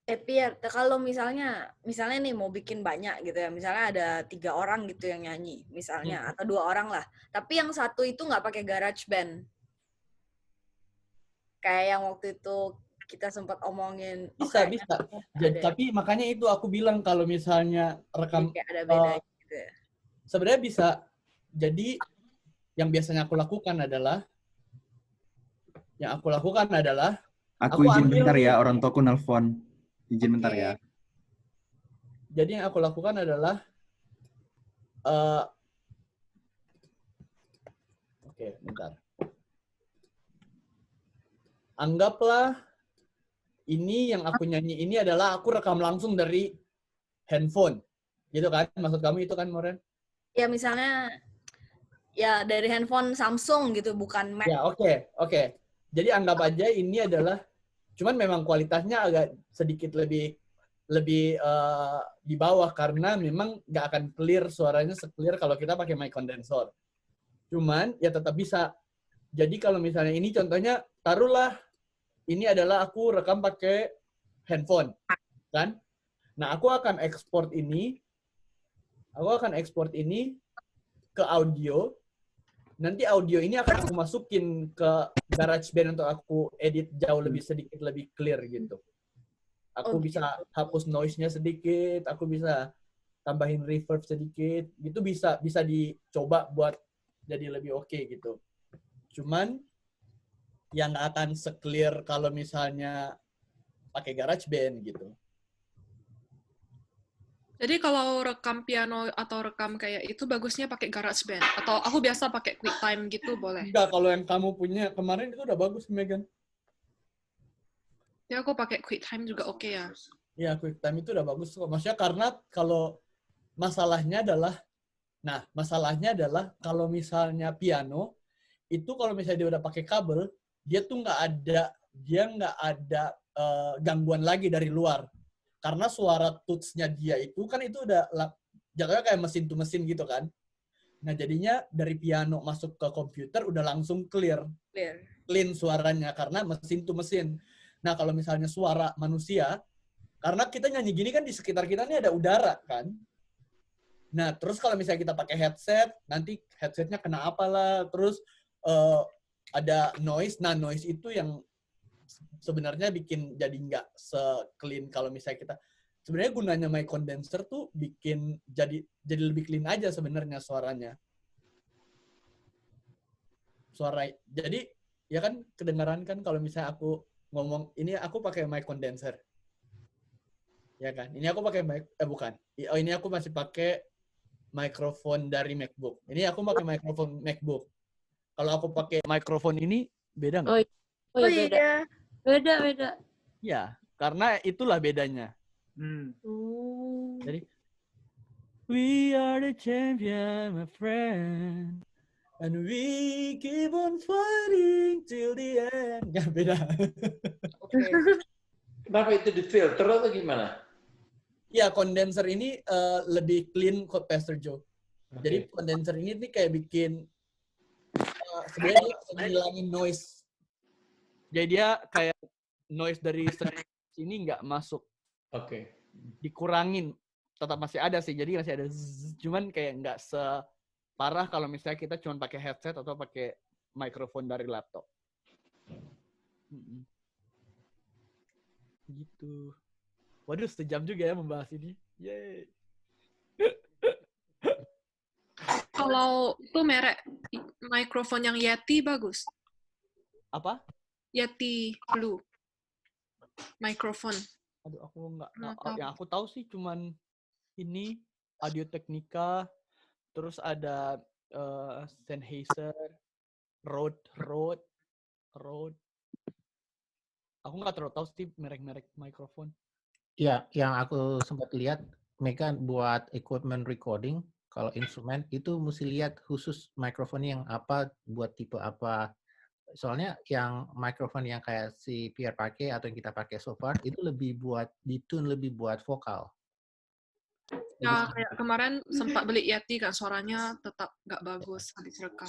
Pierre, kalau misalnya nih mau bikin banyak gitu ya, misalnya ada 3 orang gitu yang nyanyi, misalnya, atau 2 orang lah. Tapi yang 1 itu nggak pakai GarageBand. Kayak yang waktu itu kita sempat omongin. Bisa. Jadi, tapi makanya itu aku bilang kalau misalnya rekam. Kayak ada beda gitu ya. Sebenarnya bisa. Jadi yang biasanya aku lakukan adalah. Aku izin bentar ya, orang tuaku nelfon. Izin bentar ya. Jadi yang aku lakukan adalah bentar. Anggaplah ini yang aku nyanyi ini adalah aku rekam langsung dari handphone. Gitu kan? Maksud kamu itu kan, Moren? Ya misalnya ya dari handphone Samsung gitu, bukan Mac. Ya, oke. Jadi anggap aja ini adalah, cuman memang kualitasnya agak sedikit lebih di bawah karena memang nggak akan clear suaranya se-clear kalau kita pakai mic condenser. Cuman ya tetap bisa. Jadi kalau misalnya ini contohnya, taruhlah ini adalah aku rekam pakai handphone, kan? Nah, aku akan ekspor ini ke audio. Nanti audio ini akan aku masukin ke GarageBand untuk aku edit jauh lebih sedikit lebih clear gitu. Aku bisa hapus noise-nya sedikit, aku bisa tambahin reverb sedikit, gitu bisa dicoba buat jadi lebih oke gitu. Cuman yang nggak akan se-clear kalau misalnya pakai GarageBand gitu. Jadi kalau rekam piano atau rekam kayak itu bagusnya pakai GarageBand atau aku biasa pakai QuickTime gitu boleh? Enggak, kalau yang kamu punya kemarin itu udah bagus, Megan. Ya aku pakai QuickTime juga oke ya. Iya, QuickTime itu udah bagus kok. Maksudnya karena kalau masalahnya adalah kalau misalnya piano itu kalau misalnya dia udah pakai kabel, dia tuh nggak ada gangguan lagi dari luar. Karena suara tutsnya dia itu kan itu udah jatuhnya kayak mesin to mesin gitu kan. Nah, jadinya dari piano masuk ke komputer udah langsung clean suaranya karena mesin to mesin. Nah, kalau misalnya suara manusia, karena kita nyanyi gini kan di sekitar kita ini ada udara kan. Nah, terus kalau misalnya kita pakai headset, nanti headsetnya kena apalah, terus ada noise. Nah, noise itu yang sebenarnya bikin jadi nggak se-clean kalau misalnya kita. Sebenarnya gunanya mic condenser tuh bikin jadi lebih clean aja sebenarnya suaranya. Jadi ya kan kedengaran kan kalau misalnya aku ngomong ini aku pakai mic condenser. Ya kan? Ini aku pakai bukan. Oh, ini aku masih pakai mikrofon dari MacBook. Ini aku pakai mikrofon MacBook. Kalau aku pakai mikrofon ini beda nggak? Oh iya, beda. Ya, karena itulah bedanya. Jadi, we are the champion, my friend, and we keep on fighting till the end. Nggak beda. Kenapa itu di filter atau gimana? Ya, kondenser ini lebih clean kok, Pastor Joe. Jadi kondenser ini nih kayak bikin sebenarnya ngilangin noise. Jadi dia kayak noise dari sini nggak masuk. Dikurangin. Tetap masih ada sih. Jadi masih ada cuman kayak nggak separah kalau misalnya kita cuma pakai headset atau pakai mikrofon dari laptop. Gitu. Waduh, sejam juga ya membahas ini. Yeay. Kalau itu merek mikrofon yang Yeti bagus. Apa? Yeti Blue. Mikrofon. Aduh, aku nggak tahu. Yang aku tahu sih cuman ini Audio Technica, terus ada Sennheiser, Rode. Aku nggak terlalu tahu sih merek-merek mikrofon. Ya, yang aku sempat lihat, Megan buat equipment recording, kalau instrumen itu mesti lihat khusus mikrofon yang apa, buat tipe apa. Soalnya yang mikrofon yang kayak si Pierre pakai atau yang kita pakai so far, itu lebih buat, ditune lebih buat vokal. Ya, kayak kemarin sempat beli Yeti kan, suaranya tetap nggak bagus habis rekam.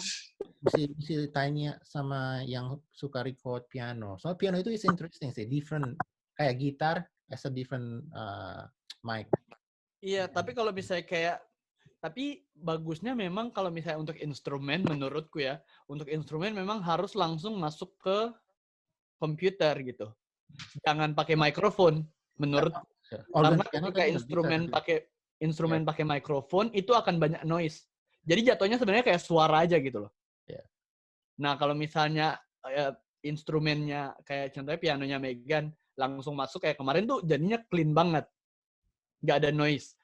Mesti tanya sama yang suka record piano. Soal piano itu is interesting sih, different. Kayak gitar, as a different mic. Iya, tapi kalau misalnya tapi bagusnya memang kalau misalnya untuk instrumen, menurutku ya, untuk instrumen memang harus langsung masuk ke komputer gitu. Jangan pakai mikrofon, menurut. Karena ketika instrumen pakai mikrofon, itu akan banyak noise. Jadi jatuhnya sebenarnya kayak suara aja gitu loh. Nah, kalau misalnya instrumennya, kayak contohnya pianonya Megan, langsung masuk kayak kemarin tuh jadinya clean banget. Nggak ada noise.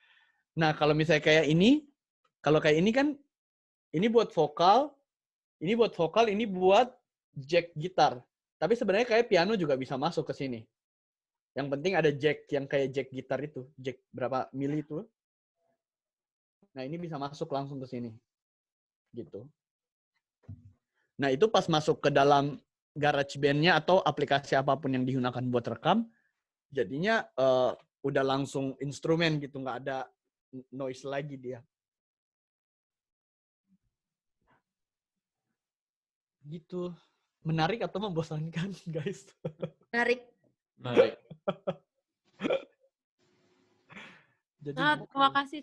Nah, kalau misalnya kayak ini, kalau kayak ini kan, ini buat vokal, ini buat jack gitar. Tapi sebenarnya kayak piano juga bisa masuk ke sini. Yang penting ada jack yang kayak jack gitar itu, jack berapa mili itu. Nah, ini bisa masuk langsung ke sini. Gitu. Nah, itu pas masuk ke dalam GarageBand-nya atau aplikasi apapun yang digunakan buat rekam, jadinya udah langsung instrumen gitu, nggak ada noise lagi dia. Gitu. Menarik atau membosankan, guys? Menarik. Jadi Terima kasih.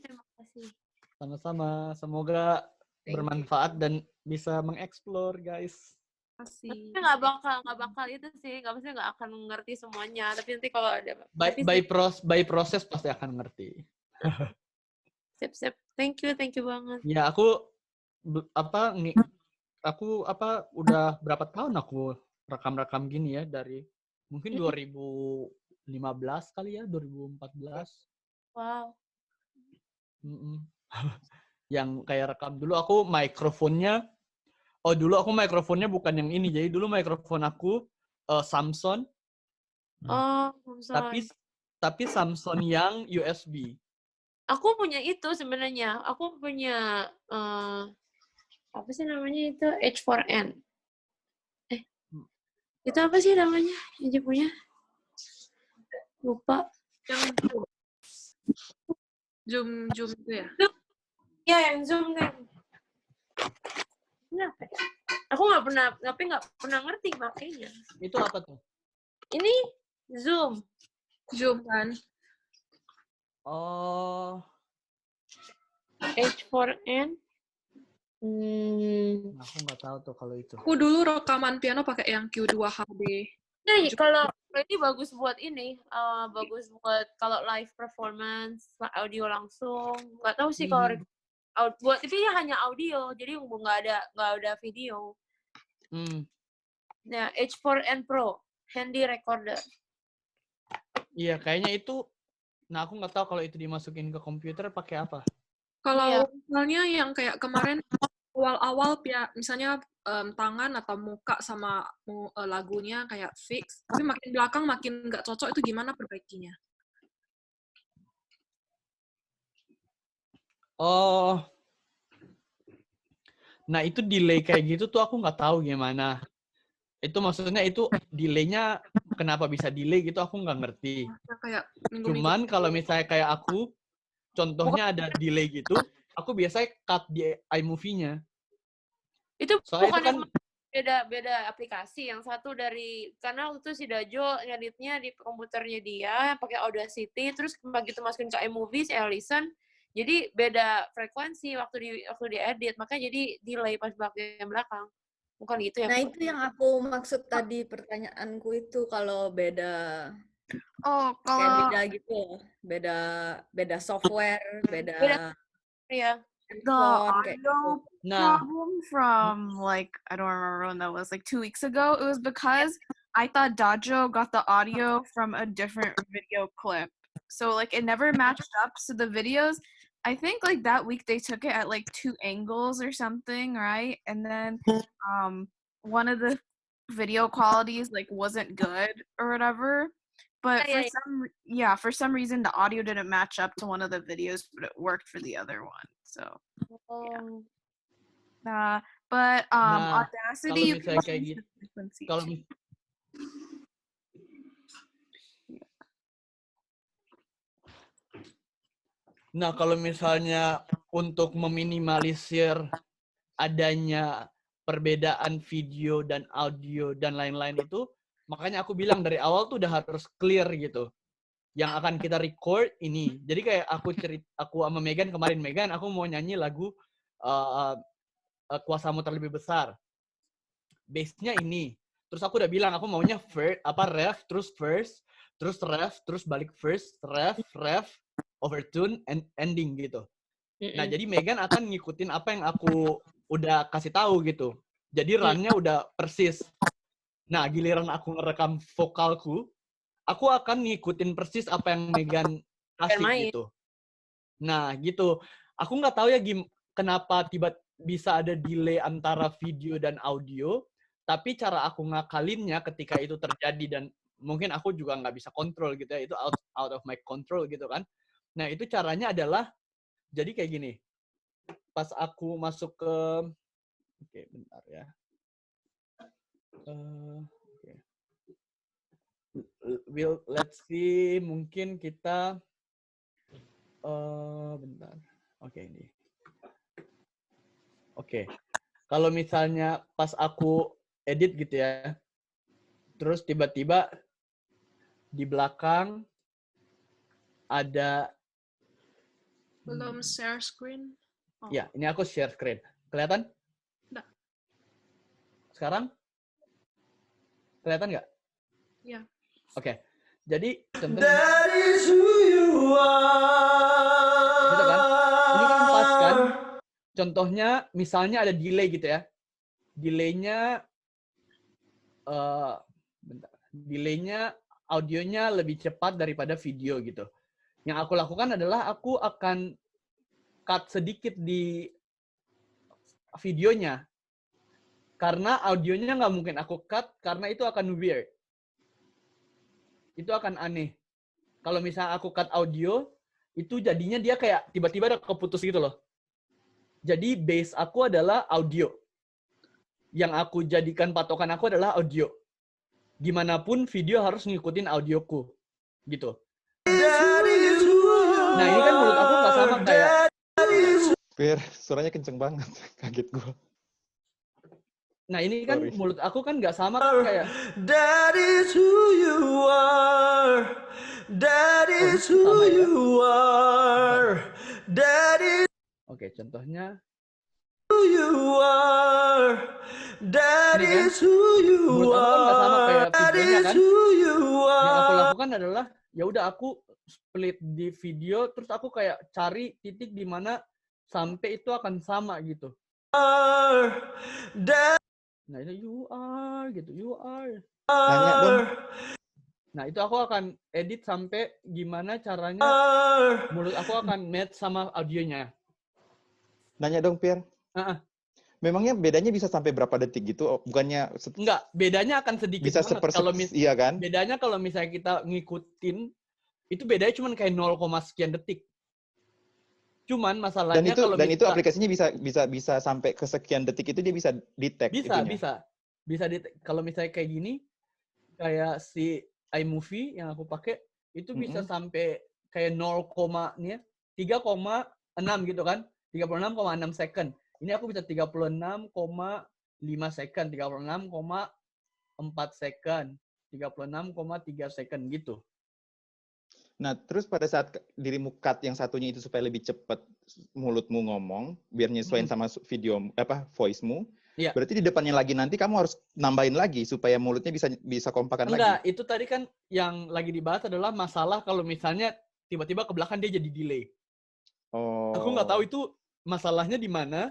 sama-sama. Semoga bermanfaat dan bisa mengeksplor, guys. Tapi nggak bakal itu sih, nggak akan mengerti semuanya. Tapi nanti kalau ada By proses pasti akan ngerti. Sip. Thank you banget. Ya aku udah berapa tahun aku rekam gini ya, dari mungkin 2015 kali ya, 2014. Wow. Yang kayak rekam dulu aku mikrofonnya bukan yang ini. Jadi dulu mikrofon aku Samsung. Samsung. Tapi Samsung yang USB. Aku punya itu sebenarnya. Aku punya apa sih namanya itu? H4n. Itu apa sih namanya? Yang dia punya? Lupa. Yang Zoom itu ya? Iya, yang Zoom kan. Kenapa? Aku nggak pernah ngerti makanya. Itu apa tuh? Ini Zoom kan? Oh. H4n. Aku nggak tahu tuh kalau itu. Aku dulu rekaman piano pakai yang Q2 HD. Nah, kalau ini bagus buat ini, bagus buat kalau live performance, audio langsung. Nggak tahu sih kalau buat tapi ya hanya audio, jadi nggak ada video. Nah, H4n Pro, handy recorder. Iya, kayaknya itu. Nah, aku nggak tahu kalau itu dimasukin ke komputer pakai apa. Kalau misalnya yang kayak kemarin awal-awal misalnya tangan atau muka sama lagunya kayak fix, tapi makin belakang makin nggak cocok, itu gimana perbaikinya? Oh. Nah, itu delay kayak gitu tuh aku nggak tahu gimana. Itu maksudnya itu delay-nya kenapa bisa delay gitu aku nggak ngerti. Cuman kalau misalnya kayak aku, contohnya ada delay gitu, aku biasanya cut di iMovie-nya. Itu soalnya bukan beda aplikasi. Yang satu karena waktu itu si Dajo ngeditnya di komputernya dia pakai Audacity, terus begitu masukin ke iMovie si Ellison, jadi beda frekuensi waktu di edit, makanya jadi delay pas bagian belakang. Bukan gitu ya? Nah, itu yang aku maksud tadi, pertanyaanku itu kalau beda. Oh, kayak kalau beda gitu, beda software, beda ya. the audio problem from like I don't remember when that was, like 2 weeks ago. It was because I thought Dajo got the audio from a different video clip, so like it never matched up. So the videos, I think like that week they took it at like 2 angles or something, right? And then one of the video qualities like wasn't good or whatever. But for some reason the audio didn't match up to one of the videos, but it worked for the other one. So yeah. But Audacity, you can change the frequency too. Nah, kalau misalnya untuk meminimalisir adanya perbedaan video dan audio dan lain-lain itu, makanya aku bilang dari awal tuh udah harus clear gitu. Yang akan kita record ini. Jadi kayak aku sama Megan kemarin, Megan, aku mau nyanyi lagu Kuasamu Terlebih Besar. Bass-nya ini. Terus aku udah bilang aku maunya ref, terus verse, terus ref, terus balik verse, ref, overtune, and ending gitu. Nah, jadi Megan akan ngikutin apa yang aku udah kasih tahu gitu. Jadi run-nya udah persis. Nah, giliran aku ngerekam vokalku, aku akan ngikutin persis apa yang Megan kasih gitu. Nah, gitu. Aku nggak tahu ya kenapa bisa ada delay antara video dan audio, tapi cara aku ngakalinnya ketika itu terjadi dan mungkin aku juga nggak bisa kontrol gitu ya, itu out of my control gitu kan. Nah, itu caranya adalah jadi kayak gini. Pas aku masuk ke oke, bentar ya. Let's see, mungkin kita bentar. Oke, ini. Oke. kalau misalnya pas aku edit gitu ya, terus tiba-tiba di belakang ada Belum share screen. Oh. ya, ini aku share screen. Kelihatan? Nggak. Sekarang? Kelihatan nggak? Iya. Oke. Jadi contohnya That is who you are. gitu kan? Ini kan pas kan? Contohnya misalnya ada delay gitu ya. Delaynya delaynya audionya lebih cepat daripada video gitu. Yang aku lakukan adalah aku akan cut sedikit di videonya. Karena audionya nggak mungkin aku cut, karena itu akan weird. Itu akan aneh. Kalau misalnya aku cut audio, itu jadinya dia kayak tiba-tiba ada keputus gitu loh. Jadi base aku adalah audio. Yang aku jadikan patokan aku adalah audio. Gimana pun video harus ngikutin audioku. Gitu. Nah ini kan menurut aku nggak sama kayak... Fir, suaranya kenceng banget. Kaget gue. Nah ini kan menurut aku kan nggak sama kayak... That is who you are. That is who you are. That is Oke, contohnya... who you are. That is who you menurut aku kan nggak sama kayak are. That videonya is kan. who you Yang aku are. lakukan adalah ya udah aku split di video, terus aku kayak cari titik di mana sampai itu akan sama gitu. Nah itu you are gitu, you are. Nanya dong. Nah itu aku akan edit sampai gimana caranya mulut aku akan match sama audionya. Nanya dong, Fir. Memangnya bedanya bisa sampai berapa detik gitu? Oh, bukannya Enggak, bedanya akan sedikit bisa banget. Kalau iya kan? bedanya kalau misalnya kita ngikutin, itu bedanya cuma kayak 0, sekian detik. Cuman masalahnya kalau itu aplikasinya bisa sampai ke sekian detik itu dia bisa detect itunya. Bisa detect. Kalau misalnya kayak gini, kayak si iMovie yang aku pakai itu bisa sampai kayak 0, nih ya, 3,6 gitu kan. 36,6 second. Ini aku bisa 36,5 second, 36,4 second, 36,3 second gitu. Nah, terus pada saat dirimu cut yang satunya itu supaya lebih cepat mulutmu ngomong, biar nyesuaiin sama video voice-mu. Iya. Berarti di depannya lagi nanti kamu harus nambahin lagi supaya mulutnya bisa kompakan lagi. Enggak, itu tadi kan yang lagi dibahas adalah masalah kalau misalnya tiba-tiba ke belakang dia jadi delay. Oh. Aku nggak tahu itu masalahnya di mana.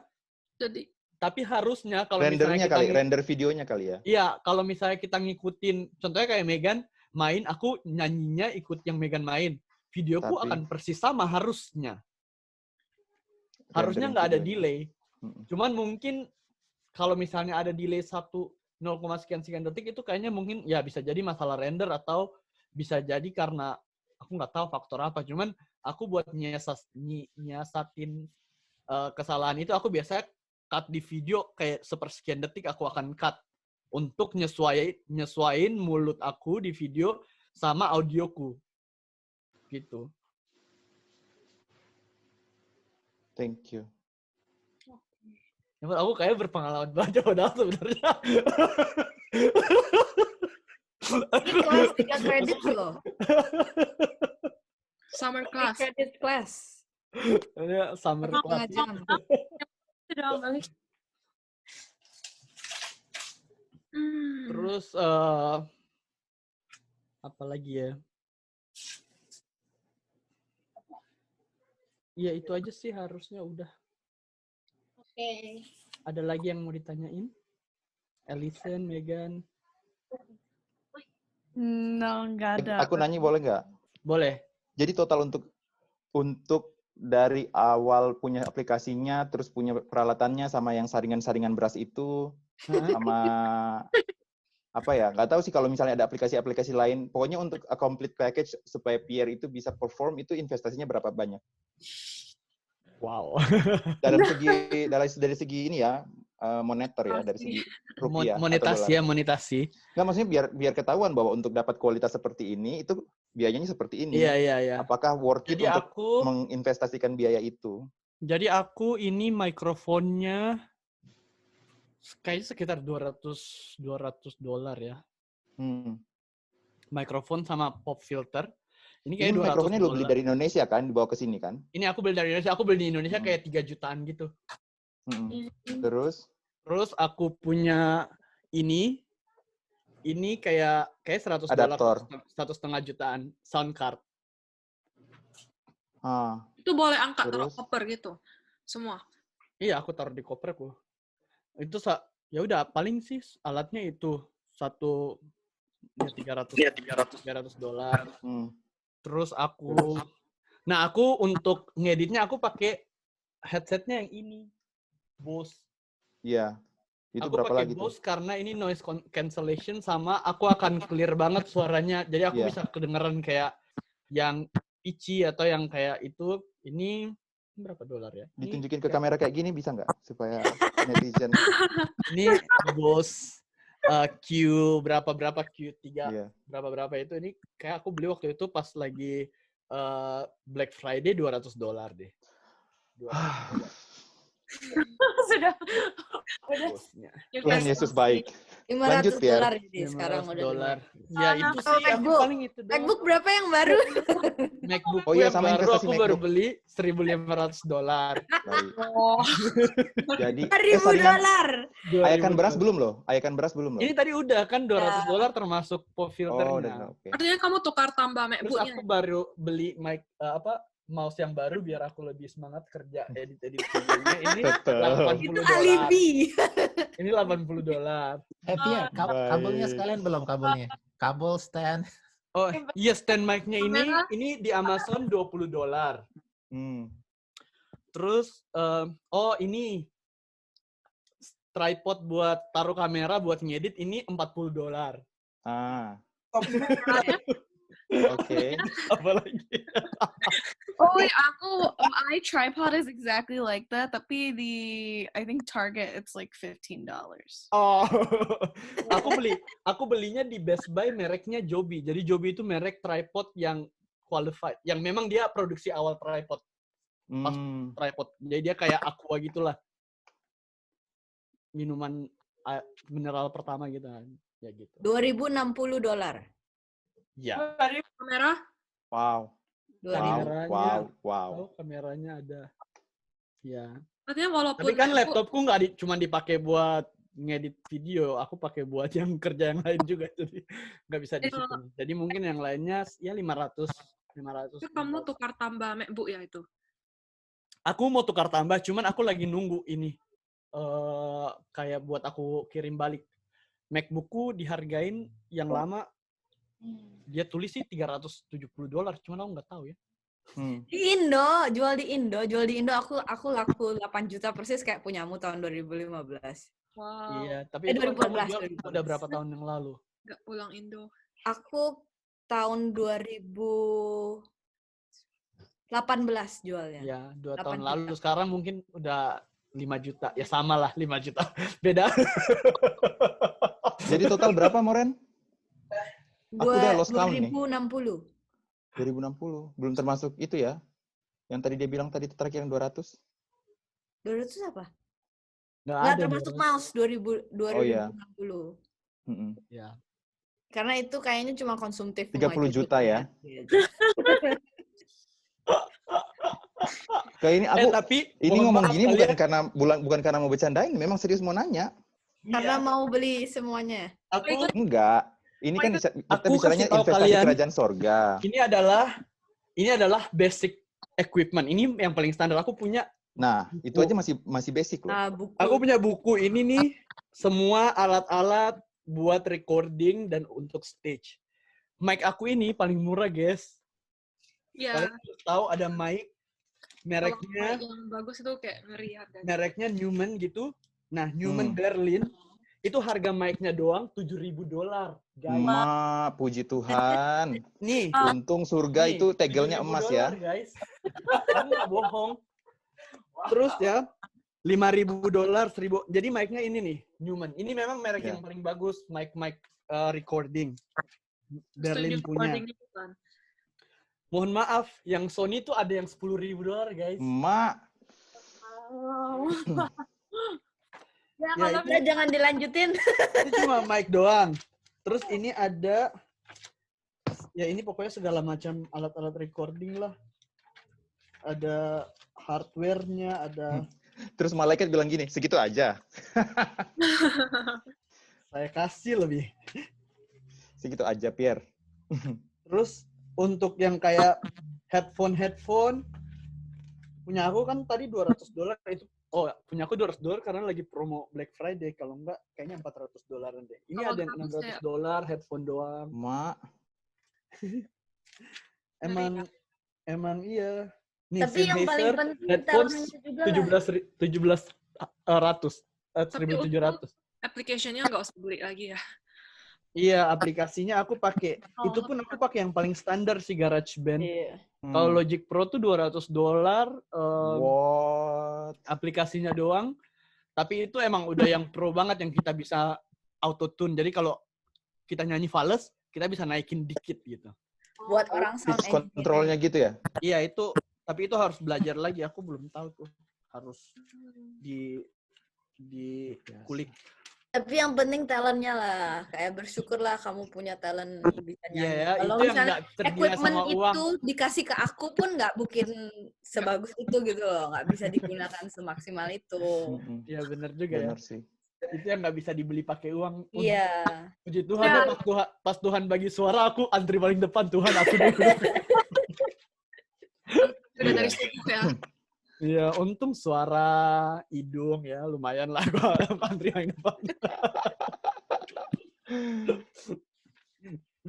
Jadi, tapi harusnya kalau rendernya misalnya kali, render videonya kali ya. Iya, kalau misalnya kita ngikutin, contohnya kayak Megan main, aku nyanyinya ikut yang Megan main. Videoku akan persis sama harusnya. Harusnya nggak ada delay. Cuman mungkin kalau misalnya ada delay 0, sekian detik itu kayaknya mungkin ya bisa jadi masalah render atau bisa jadi karena aku nggak tahu faktor apa. Cuman aku buat nyiasatin kesalahan itu aku biasanya cut di video kayak sepersekian detik aku akan cut untuk nyesuaiin mulut aku di video sama audioku gitu. Thank you. Ya, aku kayak berpengalaman banget padahal sebenarnya. Ini kelas 3 kredit loh. Summer class. Credit class. Ini summer class. Terus apa lagi ya? Iya itu aja sih harusnya udah. Oke. Ada lagi yang mau ditanyain? Ellison, Megan? No, nggak ada. Aku nanya boleh nggak? Boleh. Jadi total untuk dari awal punya aplikasinya, terus punya peralatannya, sama yang saringan-saringan beras itu, sama apa ya? Nggak tahu sih kalau misalnya ada aplikasi-aplikasi lain. Pokoknya untuk a complete package supaya Pierre itu bisa perform itu investasinya berapa banyak? Wow. dari segi ini ya, moneter ya, dari segi rupiah. Monetasi. Nggak, maksudnya biar ketahuan bahwa untuk dapat kualitas seperti ini itu biayanya seperti ini. Iya. Apakah worth it jadi untuk menginvestasikan biaya itu? Jadi aku ini mikrofonnya kayaknya sekitar $200 ya. Mikrofon sama pop filter. Ini kayak Ini mikrofonnya lo beli $200. dari Indonesia kan, dibawa ke sini kan? Ini aku beli dari Indonesia. Aku beli di Indonesia kayak 3 jutaan gitu. Terus aku punya ini kayak $100, Adaptor. 1,5 jutaan sound card. Itu boleh angkat taruh Terus? koper gitu. Semua. Iya, aku taruh di koperku. Itu ya udah paling sih alatnya itu $300. Terus aku untuk ngeditnya aku pakai headsetnya yang ini. Bose. Iya. Itu Aku berapa pakai lagi tuh? Bose karena ini noise cancellation sama aku akan clear banget suaranya. Jadi aku bisa kedengeran kayak yang pitchy atau yang kayak itu. Ini berapa $? Ya? Ditunjukin ke kamera kayak gini bisa nggak? Supaya netizen. Ini Bose Q berapa Q3 berapa itu. Ini kayak aku beli waktu itu pas lagi Black Friday $200 deh. Sudah. Tuhan Yesus baik. Lanjut ya. $500 sekarang udah. Ya itu sih aku paling itu doang. MacBook berapa yang baru? MacBook Oh iya, yang sama baru investasi aku baru MacBook. beli $1.500. Jadi $1.000. ayakan beras belum loh? Ayakan beras belum loh? Ini tadi udah kan $200 termasuk pop filternya. Oke. Artinya kamu tukar tambah Terus MacBook-nya. aku baru beli mouse yang baru biar aku lebih semangat kerja edit videonya. Ini $80. Itu alibi. Ini $80. Happy ya? Kabelnya sekalian belum kabelnya? Kabel stand. Oh iya, stand mic-nya ini di Amazon $20. Terus ini tripod buat taruh kamera buat ngedit ini $40. Oke. Apalagi? Oh wait, my tripod is exactly like that. Tapi I think Target it's like $15. Oh, aku belinya di Best Buy mereknya Joby. Jadi Joby itu merek tripod yang qualified, yang memang dia produksi awal tripod. Tripod. Jadi dia kayak Aqua gitulah. Minuman mineral pertama gitu kan. Ya gitu. $2.060. Ya. Kamera? Wow. Oh, kameranya ada. Ya. Artinya walaupun Tapi kan laptopku nggak cuma dipakai buat ngedit video, aku pakai buat yang kerja yang lain juga, jadi nggak bisa dihitung. Jadi mungkin yang lainnya ya 500. Kamu tukar tambah MacBook ya itu? Aku mau tukar tambah, cuman aku lagi nunggu ini. Kayak buat aku kirim balik. MacBookku dihargain yang lama, dia tulis sih $370, cuman aku nggak tahu ya. Di Indo, jual di Indo aku laku 8 juta persis kayak punyamu tahun 2015. Wow. Iya, tapi itu 2014 udah berapa tahun yang lalu? Nggak pulang Indo. Aku tahun 2018 jualnya. Ya, 2 tahun lalu. Sekarang mungkin udah 5 juta. Ya sama lah, 5 juta. Beda. Jadi total berapa, Moren? Aku udah lost count nih. 2060. 2060. Belum termasuk itu ya? Yang tadi dia bilang tadi terakhir yang 200. 200 apa? Nggak termasuk mouse 2060. Ya. Karena itu kayaknya cuma konsumtif. 30 juta ya. Kayak ini aku ini ngomong gini bukan karena mau bercandain, memang serius mau nanya. Karena mau beli semuanya. Enggak. Ini kan kita bicaranya investasi kerajaan sorga. Ini adalah basic equipment. Ini yang paling standar. Aku punya. Nah, itu aja masih basic loh. Aku punya buku ini nih, semua alat-alat buat recording dan untuk stage. Mic aku ini paling murah, guys. Iya. Kalian harus tahu ada mic mereknya. Yang bagus itu kayak ngeri harganya. Mereknya Newman gitu. Nah, Newman Berlin itu harga mic-nya doang $7.000, guys. Puji Tuhan. Nih. Untung surga nih, itu tegelnya emas ya. Guys. Kamu nggak bohong. Terus ya, $5.000, 1.000. Jadi mic-nya ini nih, Newman. Ini memang merek yang paling bagus, mic recording. Berlin punya. Mohon maaf, yang Sony tuh ada yang $10.000, guys. Ya, Ya, kalau Udah, jangan dilanjutin. itu cuma mic doang. Terus ini ada, ya ini pokoknya segala macam alat-alat recording lah. Ada hardware-nya, ada Terus malaikat bilang gini, segitu aja. saya kasih lebih. Segitu aja, Pierre. Terus untuk yang kayak headphone punya aku kan tadi $200 itu. Oh, punya aku $200 karena lagi promo Black Friday. Kalau enggak kayaknya $400 deh. Ini Kalau ada yang gratis ya. $600 headphone doang. Mak. Emang iya. Nih, Tapi yang paling Sennheiser penting headphones talentnya juga lah. 1700. Application-nya nggak usah beli lagi ya. Iya, aplikasinya aku pakai. Itu pun aku pakai yang paling standar sih, GarageBand. Iya. Kalau Logic Pro tuh $200 What? aplikasinya doang. Tapi itu emang udah yang pro banget yang kita bisa auto tune. Jadi kalau kita nyanyi fals, kita bisa naikin dikit gitu. Buat orang sound Pitch control-nya gitu ya? Iya, tapi itu harus belajar lagi. Aku belum tahu tuh. Harus kulik. Tapi yang penting talentnya lah. Kayak bersyukurlah kamu punya talent bisa nyanyi. Iya ya, Kalau itu yang misalnya nggak terbiasa equipment sama uang. itu dikasih ke aku pun nggak mungkin sebagus itu gitu loh. Nggak bisa digunakan semaksimal itu. Iya benar juga ya. Benar sih. Itu yang nggak bisa dibeli pakai uang. Iya. Puji Tuhan ya, pas Tuhan bagi suara aku antri paling depan, Tuhan aku dulu. Sudah dari situ ya. Iya, untung suara hidung ya lumayan lah gua antri paling depan.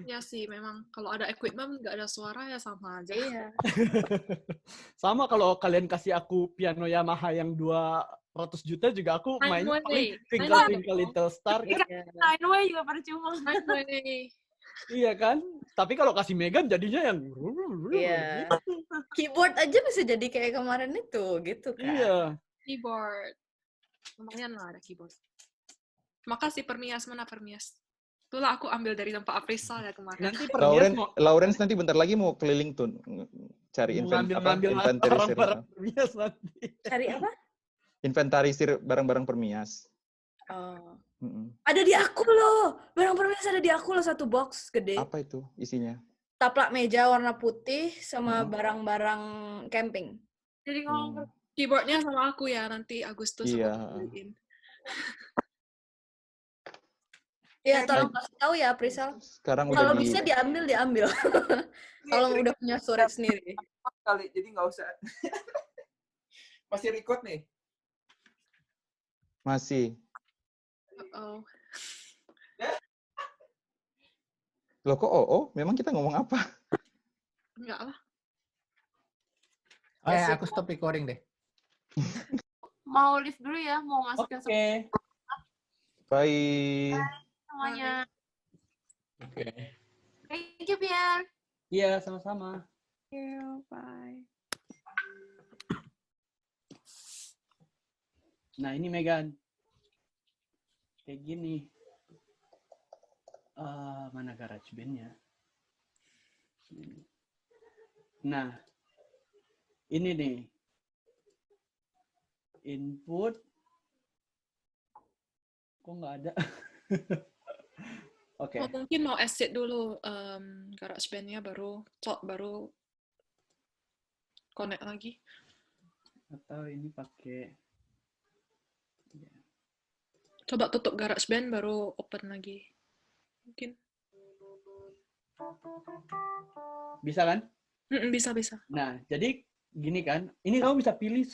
Ya sih, memang kalau ada equipment nggak ada suara ya sama aja. Iya. Sama kalau kalian kasih aku piano Yamaha yang 200 juta juga aku main paling Twinkle Little Star. Steinway juga percuma. Iya kan? Tapi kalau kasih Megan jadinya yang Iya. Keyboard aja bisa jadi kayak kemarin itu gitu kan. Iya. Keyboard. Lumayan lah ada keyboard. Makasih Permias, mana Permias? Itulah aku ambil dari tempat Aprisal ya kemarin. Nanti Lawrence nanti bentar lagi mau keliling tuh cari ngambil inventarisir. barang Permias nanti. Cari apa? Inventarisir barang-barang Permias. Oh. Ada di aku loh. Barang Permias ada di aku loh, satu box gede. Apa itu isinya? Taplak meja warna putih sama barang-barang camping. Jadi ngomong keyboardnya sama aku ya nanti Agustus. Iya. Ya, tolong kasih tahu ya, Prisal. Sekarang kalau udah bisa diambil. Kalau udah punya storage sendiri. Kali, jadi nggak usah. Masih record nih? Masih. Oh. Loh kok Memang kita ngomong apa? Enggak lah. Aku stop recording deh. Mau live dulu ya, mau masukin Bye. semuanya. Oke. Thank you, Pierre. Iya, sama-sama. Bye. Nah, ini Megan. Kayak gini. Mana GarageBand-nya? Nah, ini nih. Input. Kok nggak ada? Oke. Oh, mungkin mau exit dulu GarageBand-nya baru connect lagi. Atau ini pakai Coba tutup GarageBand baru open lagi. Mungkin. bisa kan? Bisa. Nah, jadi gini kan, ini kamu bisa pilih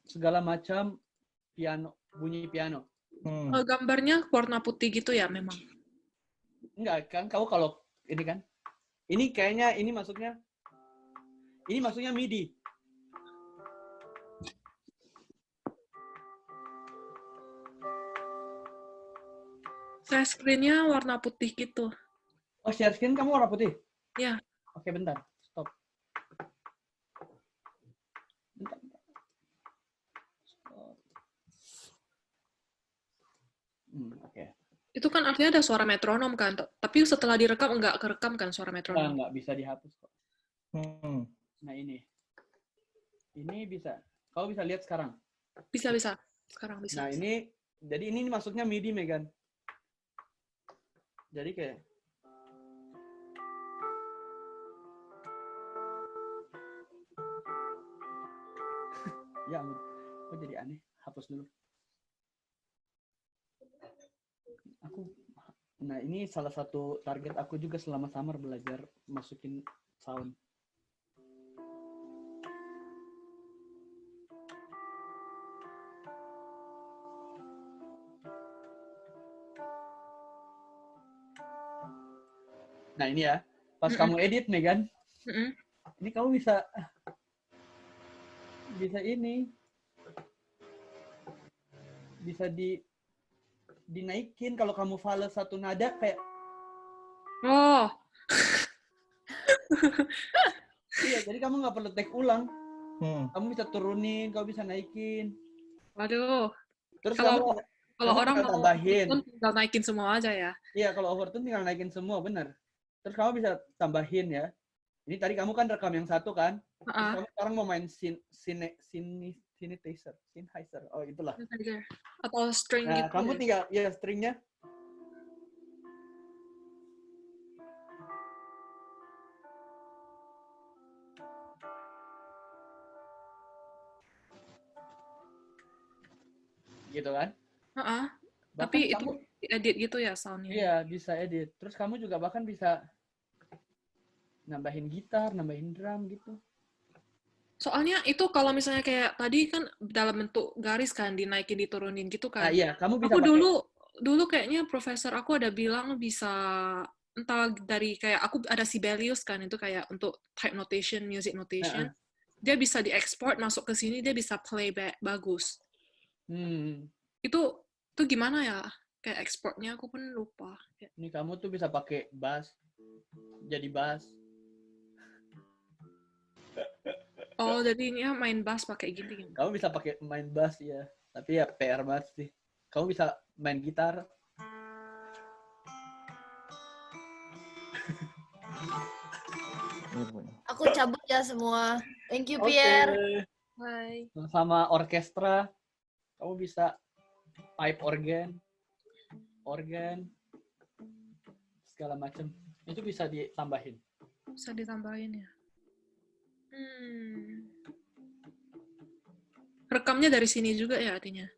segala macam bunyi piano. Gambarnya warna putih gitu ya memang. Enggak kan, kamu kalau ini kan, ini kayaknya ini maksudnya MIDI. Share screen-nya warna putih gitu. Oh, share screen kamu warna putih? Iya. Oke, bentar. Stop. Bentar. Stop. Oke. Itu kan artinya ada suara metronom kan, tapi setelah direkam nggak kerekam kan suara metronom. Nggak bisa dihapus kok. Nah, ini bisa. Kau bisa lihat sekarang. Bisa. Sekarang bisa. Nah, ini Jadi ini masuknya MIDI, Megan. Jadi kayak ya ampun, kok jadi aneh? Hapus dulu. Nah ini salah satu target aku juga selama summer belajar masukin sound. Nah ini ya, pas kamu edit Megan, ini kamu bisa ini, bisa dinaikin kalau kamu file satu nada kayak. Oh. Iya, jadi kamu nggak perlu take ulang. Kamu bisa turunin, kamu bisa naikin. Waduh. Terus kalau orang mau tambahin, tinggal naikin semua aja ya. Iya, kalau overtune tinggal naikin semua, bener. Terus kamu bisa tambahin ya. Ini tadi kamu kan rekam yang satu kan? Terus kamu sekarang mau main synthesizer. Oh, itulah. Atau string nah, gitu. Kamu tinggal ya stringnya. Gitu kan? Tapi itu edit gitu ya soundnya? Iya, bisa edit. Terus kamu juga bahkan bisa nambahin gitar, nambahin drum gitu. Soalnya itu kalau misalnya kayak tadi kan dalam bentuk garis kan, dinaikin diturunin gitu kan. Iya, kamu bisa aku pakai. dulu kayaknya profesor aku ada bilang bisa entah dari kayak aku ada Sibelius kan, itu kayak untuk type notation, music notation. Dia bisa diekspor masuk ke sini, dia bisa playback bagus. Itu gimana ya? Kayak ekspornya aku pun lupa. Ini kamu tuh bisa pakai bass. Jadi bass. Oh, jadinya main bass pakai gini. Kamu bisa pakai main bass ya. Tapi ya PR banget sih. Kamu bisa main gitar. Aku cabut ya semua. Thank you, Pierre. Bye. Sama orkestra. Kamu bisa pipe organ, segala macam. Itu bisa ditambahin. Bisa ditambahin ya. Rekamnya dari sini juga ya artinya?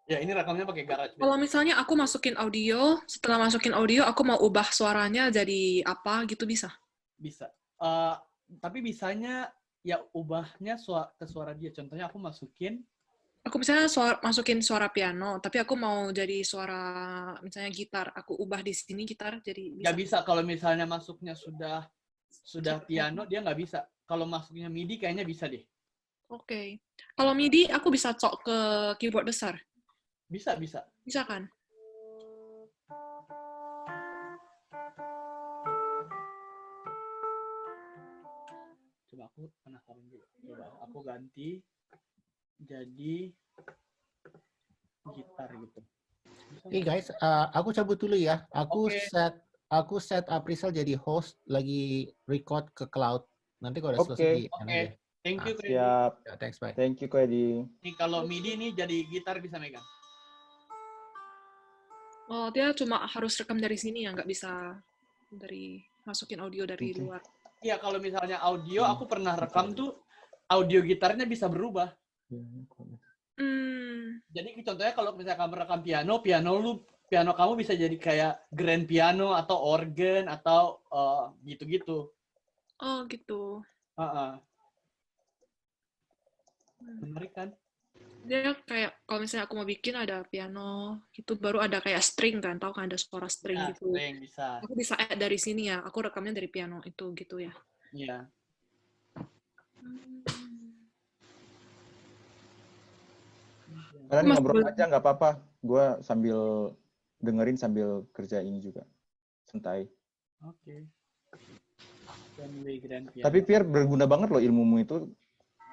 Ya, ini rekamnya pakai GarageBand. Kalau misalnya aku masukin audio, setelah masukin audio, aku mau ubah suaranya jadi apa gitu bisa? Bisa. Tapi bisanya ya ubahnya ke suara dia. Contohnya aku misalnya masukin suara piano, tapi aku mau jadi suara misalnya gitar, aku ubah di sini gitar jadi bisa. Nggak bisa kalau misalnya masuknya sudah piano, dia nggak bisa. Kalau masuknya MIDI kayaknya bisa deh. Oke. Kalau MIDI aku bisa cok ke keyboard besar? Bisa. Bisa kan? Coba aku penasaran juga. Coba aku ganti jadi gitar gitu. Hey guys, aku cabut dulu ya. Aku set Aprisel jadi host, lagi record ke cloud. Nanti kalau udah selesai. Oke. Thank you, Koedi. Siap. Yeah, thanks, bye. Thank you, Koedi. Ini kalau MIDI nih jadi gitar bisa megang. Oh, dia cuma harus rekam dari sini ya, nggak bisa masukin audio dari luar. Iya, kalau misalnya audio, aku pernah rekam tuh audio gitarnya bisa berubah. Jadi contohnya kalau misalnya kamu rekam piano kamu bisa jadi kayak grand piano atau organ atau gitu-gitu. Oh, gitu. Menarik kan? Dia kayak kalau misalnya aku mau bikin ada piano gitu, baru ada kayak string kan, tahu kan ada suara string gitu. String bisa. Aku bisa add dari sini ya, aku rekamnya dari piano itu gitu ya. Iya. Kalian ngobrol aja nggak apa-apa. Gue sambil dengerin sambil kerja ini juga. Santai. Oke. Grand piano. Tapi Pierre berguna banget loh ilmumu itu.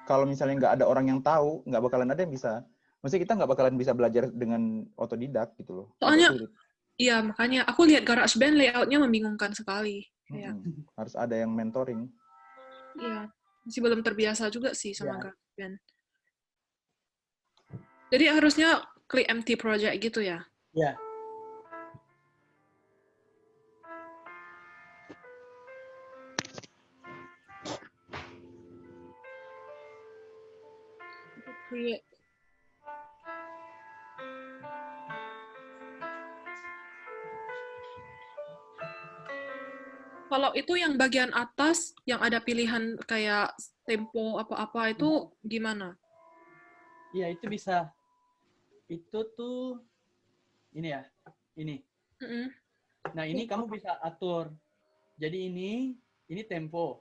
Kalau misalnya nggak ada orang yang tahu, nggak bakalan ada yang bisa. Maksudnya kita nggak bakalan bisa belajar dengan otodidak gitu loh. Soalnya, iya makanya aku lihat GarageBand layoutnya membingungkan sekali. Harus ada yang mentoring. Iya, masih belum terbiasa juga sih sama GarageBand. Jadi harusnya Basically empty project gitu ya? Ya. Create. Kalau itu yang bagian atas, yang ada pilihan kayak tempo apa-apa itu gimana? Iya, itu bisa. Itu tuh ini ya, ini. Nah, ini kamu bisa atur. Jadi ini tempo.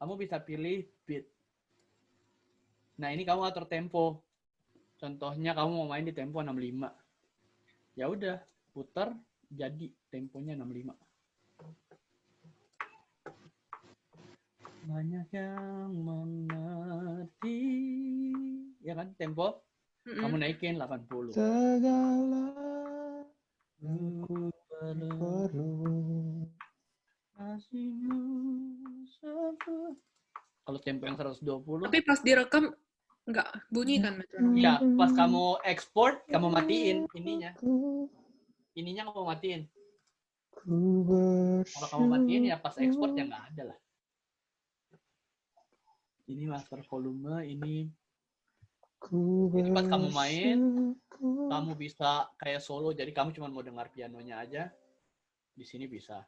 Kamu bisa pilih beat. Nah, ini kamu atur tempo. Contohnya kamu mau main di tempo 65. Ya udah, putar jadi temponya 65. Banyak yang mengerti. Ya kan, tempo. Kamu naikin 80. Segala aku perlu kasihmu. Kalau tempo yang 120. Tapi pas direkam nggak bunyi kan metronom? Iya, pas kamu ekspor, kamu matiin ininya. Ininya kamu matiin. Kalau kamu matiin ya pas ekspor ya nggak ada lah. Ini master volume, ini pas kamu main, kamu bisa kayak solo, jadi kamu cuma mau dengar pianonya aja. Di sini bisa.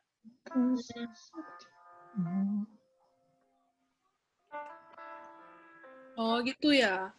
Oh gitu ya.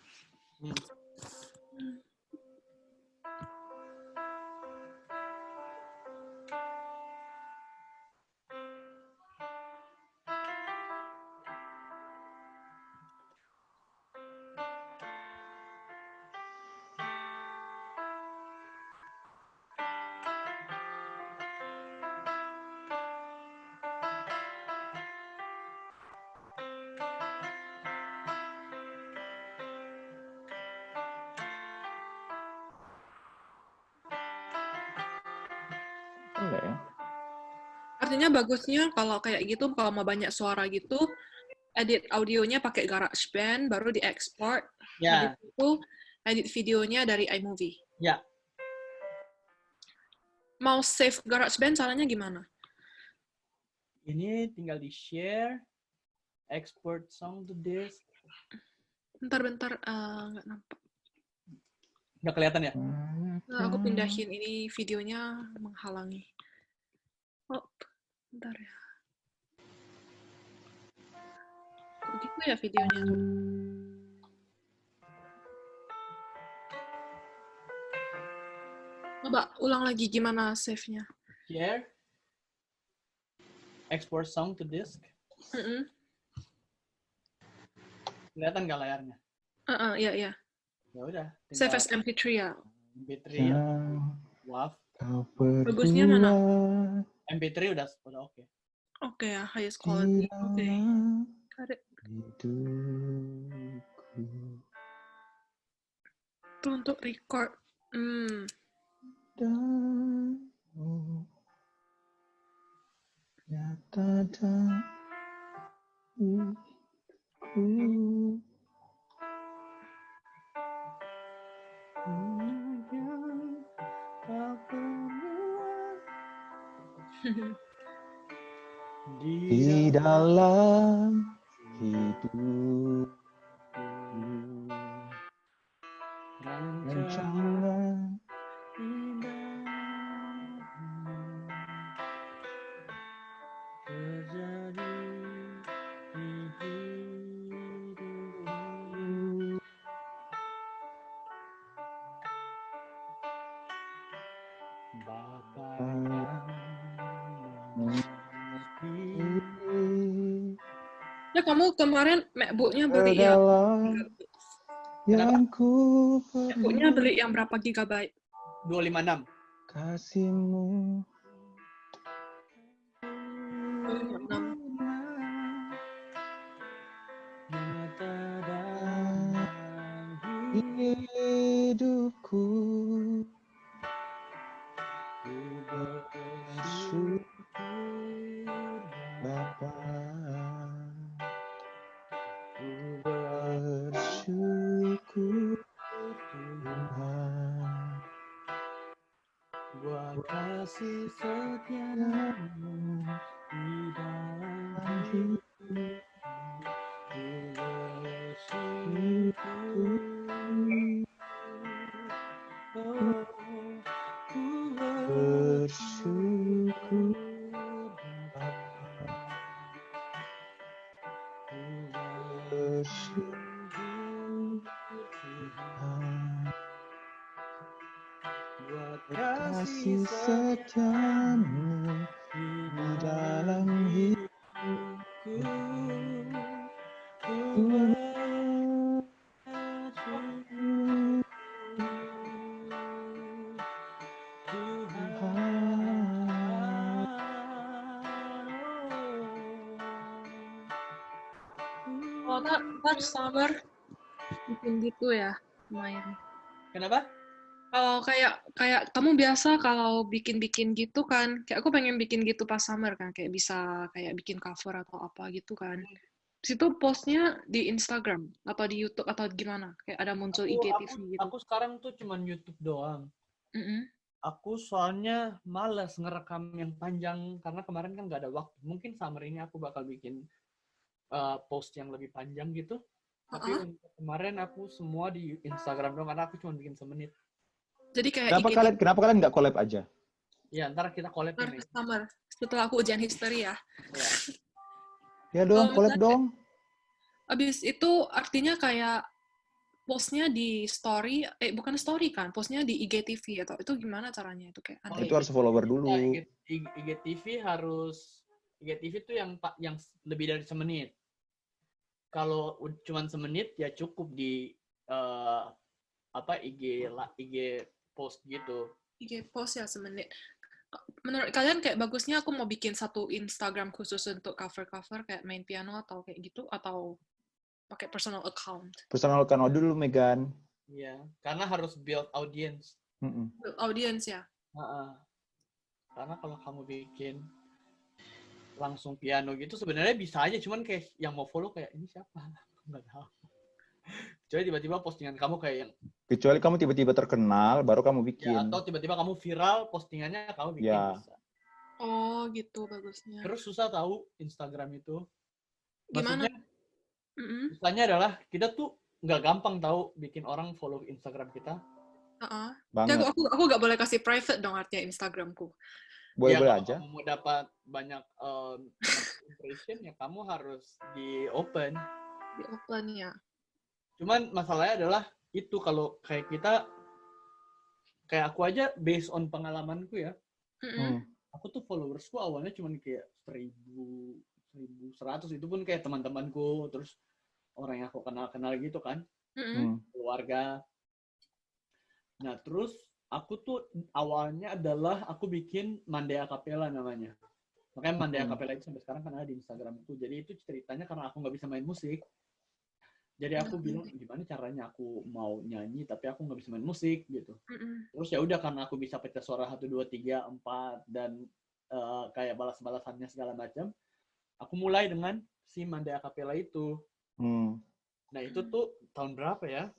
Enggak ya? Artinya bagusnya kalau kayak gitu, kalau mau banyak suara gitu, edit audionya pakai GarageBand, baru diekspor. Ya. Habis itu edit videonya dari iMovie. Ya. Mau save GarageBand caranya gimana? Ini tinggal di-share, export song to disk. Bentar, nggak nampak. Udah kelihatan ya? Nah, aku pindahin ini videonya menghalangi. Oh, bentar ya. Kok gitu ya videonya? Coba ulang lagi gimana save-nya. Share, export song to disk. Kelihatan nggak layarnya? Iya. Ya udah. Save as MP3 ya. MP3 ya. WAV. Bagusnya mana? MP3 udah oke. Oke ya, highest quality. Oke. Got it. Itu untuk record. Di dalam hidup rancangan terjadi di hidupku. Bapa Ya kamu kemarin MacBook-nya beli yang MacBook-nya beli yang berapa gigabyte? 256. Kasihmu 256. hidupku bersyukur Bapa, bersyukur Tuhan. kasih setiamu di dalam hidupku, ku bersyukur. Oh, ku Bersyukur. buat Kasih setiamu di dalam hidupku, ku bersyukur. Oh, ntar summer bikin gitu ya, lumayan. Kenapa? Kalau kayak kamu biasa kalau bikin gitu kan, kayak aku pengen bikin gitu pas summer kan, kayak bisa kayak bikin cover atau apa gitu kan. Situ postnya di Instagram atau di YouTube atau gimana? Kayak ada muncul IGTV gitu. Aku sekarang tuh cuman YouTube doang. Mm-mm. Aku soalnya malas ngerekam yang panjang karena kemarin kan nggak ada waktu. Mungkin summer ini aku bakal bikin post yang lebih panjang gitu. Tapi untuk kemarin aku semua di Instagram doang karena aku cuma bikin semenit. Jadi kayak Kenapa kalian nggak collab aja? Ya, ntar kita collab nih. summer setelah aku ujian history ya. Ya dong, collab dong. Abis itu artinya kayak postnya di story, bukan story kan, postnya di IGTV atau itu gimana caranya itu kayak aneh. Itu harus follower dulu. IGTV tuh yang lebih dari semenit. Kalau cuma semenit ya cukup di IG post gitu. IG post ya semenit. Menurut kalian kayak bagusnya aku mau bikin satu Instagram khusus untuk cover-cover kayak main piano atau kayak gitu atau pakai personal account? Personal account dulu, Megan. Iya, karena harus build audience. Build audience ya. Karena kalau kamu bikin langsung piano gitu sebenarnya bisa aja, cuman kayak yang mau follow kayak ini siapa? Aku nggak tahu. Kecuali tiba-tiba postingan kamu kayak yang Kecuali kamu tiba-tiba terkenal, baru kamu bikin. ya, atau tiba-tiba kamu viral, postingannya kamu bikin bisa. Oh, gitu bagusnya. Terus susah tahu Instagram itu. Gimana? Susahnya adalah kita tuh nggak gampang tahu bikin orang follow Instagram kita. Banget. Aku nggak boleh kasih private dong artinya Instagramku. Boleh aja. Kalau kamu mau dapat banyak impression ya kamu harus di open. Di open ya. Cuman masalahnya adalah itu kalau kayak kita, kayak aku aja based on pengalamanku ya. Aku tuh followersku awalnya cuma kayak 1.100, itu pun kayak teman-temanku, terus orang yang aku kenal gitu kan, keluarga. Nah terus aku tuh awalnya adalah aku bikin Monday a cappella namanya. Makanya Monday a cappella itu sampai sekarang kan ada di Instagramku. Jadi itu ceritanya karena aku nggak bisa main musik. Jadi aku bilang gimana caranya aku mau nyanyi tapi aku nggak bisa main musik gitu. Terus ya udah karena aku bisa pecah suara 1, 2, 3, 4 dan kayak balas-balasannya segala macam. Aku mulai dengan si Monday a cappella itu. Nah itu tuh tahun berapa ya?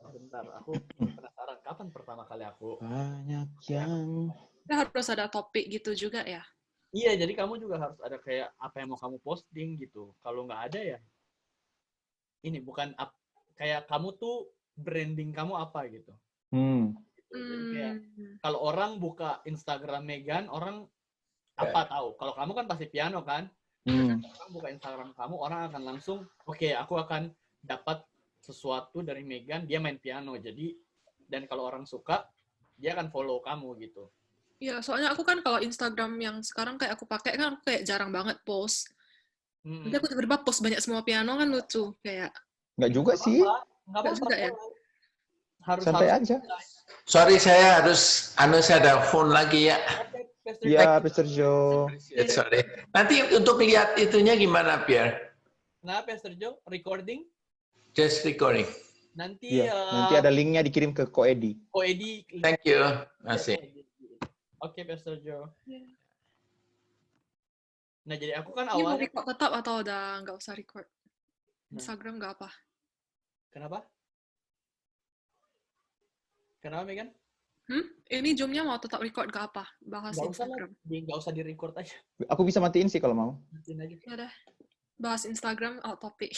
Bentar, aku penasaran kapan pertama kali aku. Banyak yang. Harus ada topik gitu juga ya? Iya, jadi kamu juga harus ada kayak apa yang mau kamu posting gitu. Kalau nggak ada ya, ini bukan kayak kamu tuh branding kamu apa gitu. Jadi kayak kalau orang buka Instagram Megan, orang apa tahu? Kalau kamu kan pasti piano kan? Orang buka Instagram kamu, orang akan langsung, oke, aku akan dapat sesuatu dari Megan, dia main piano. Jadi, dan kalau orang suka, dia akan follow kamu gitu. Iya, soalnya aku kan kalau Instagram yang sekarang kayak aku pakai kan aku kayak jarang banget post. Nanti aku tiba-tiba post banyak semua piano kan lucu kayak. Nggak juga sih. Nggak juga ya. Santai aja. Sorry, saya harus ada phone lagi ya. Iya, Pastor Joe. Sorry. Nanti untuk lihat itunya gimana, Pierre? Nah, Pastor Joe, recording? Just recording. Nanti nanti ada linknya dikirim ke Koedi. Koedi. Thank you. Masih. Oke, Pastor Joe. Nah, jadi aku kan Ini mau awalnya record tetap atau udah nggak usah record? Instagram nggak apa? Kenapa? Kenapa, Megan? Ini Zoom-nya mau tetap record gak apa? Bahas Nggak usah lah, Instagram. nggak usah di-record aja. Aku bisa matiin sih kalau mau. Matiin aja. Ya udah. Bahas Instagram out topic.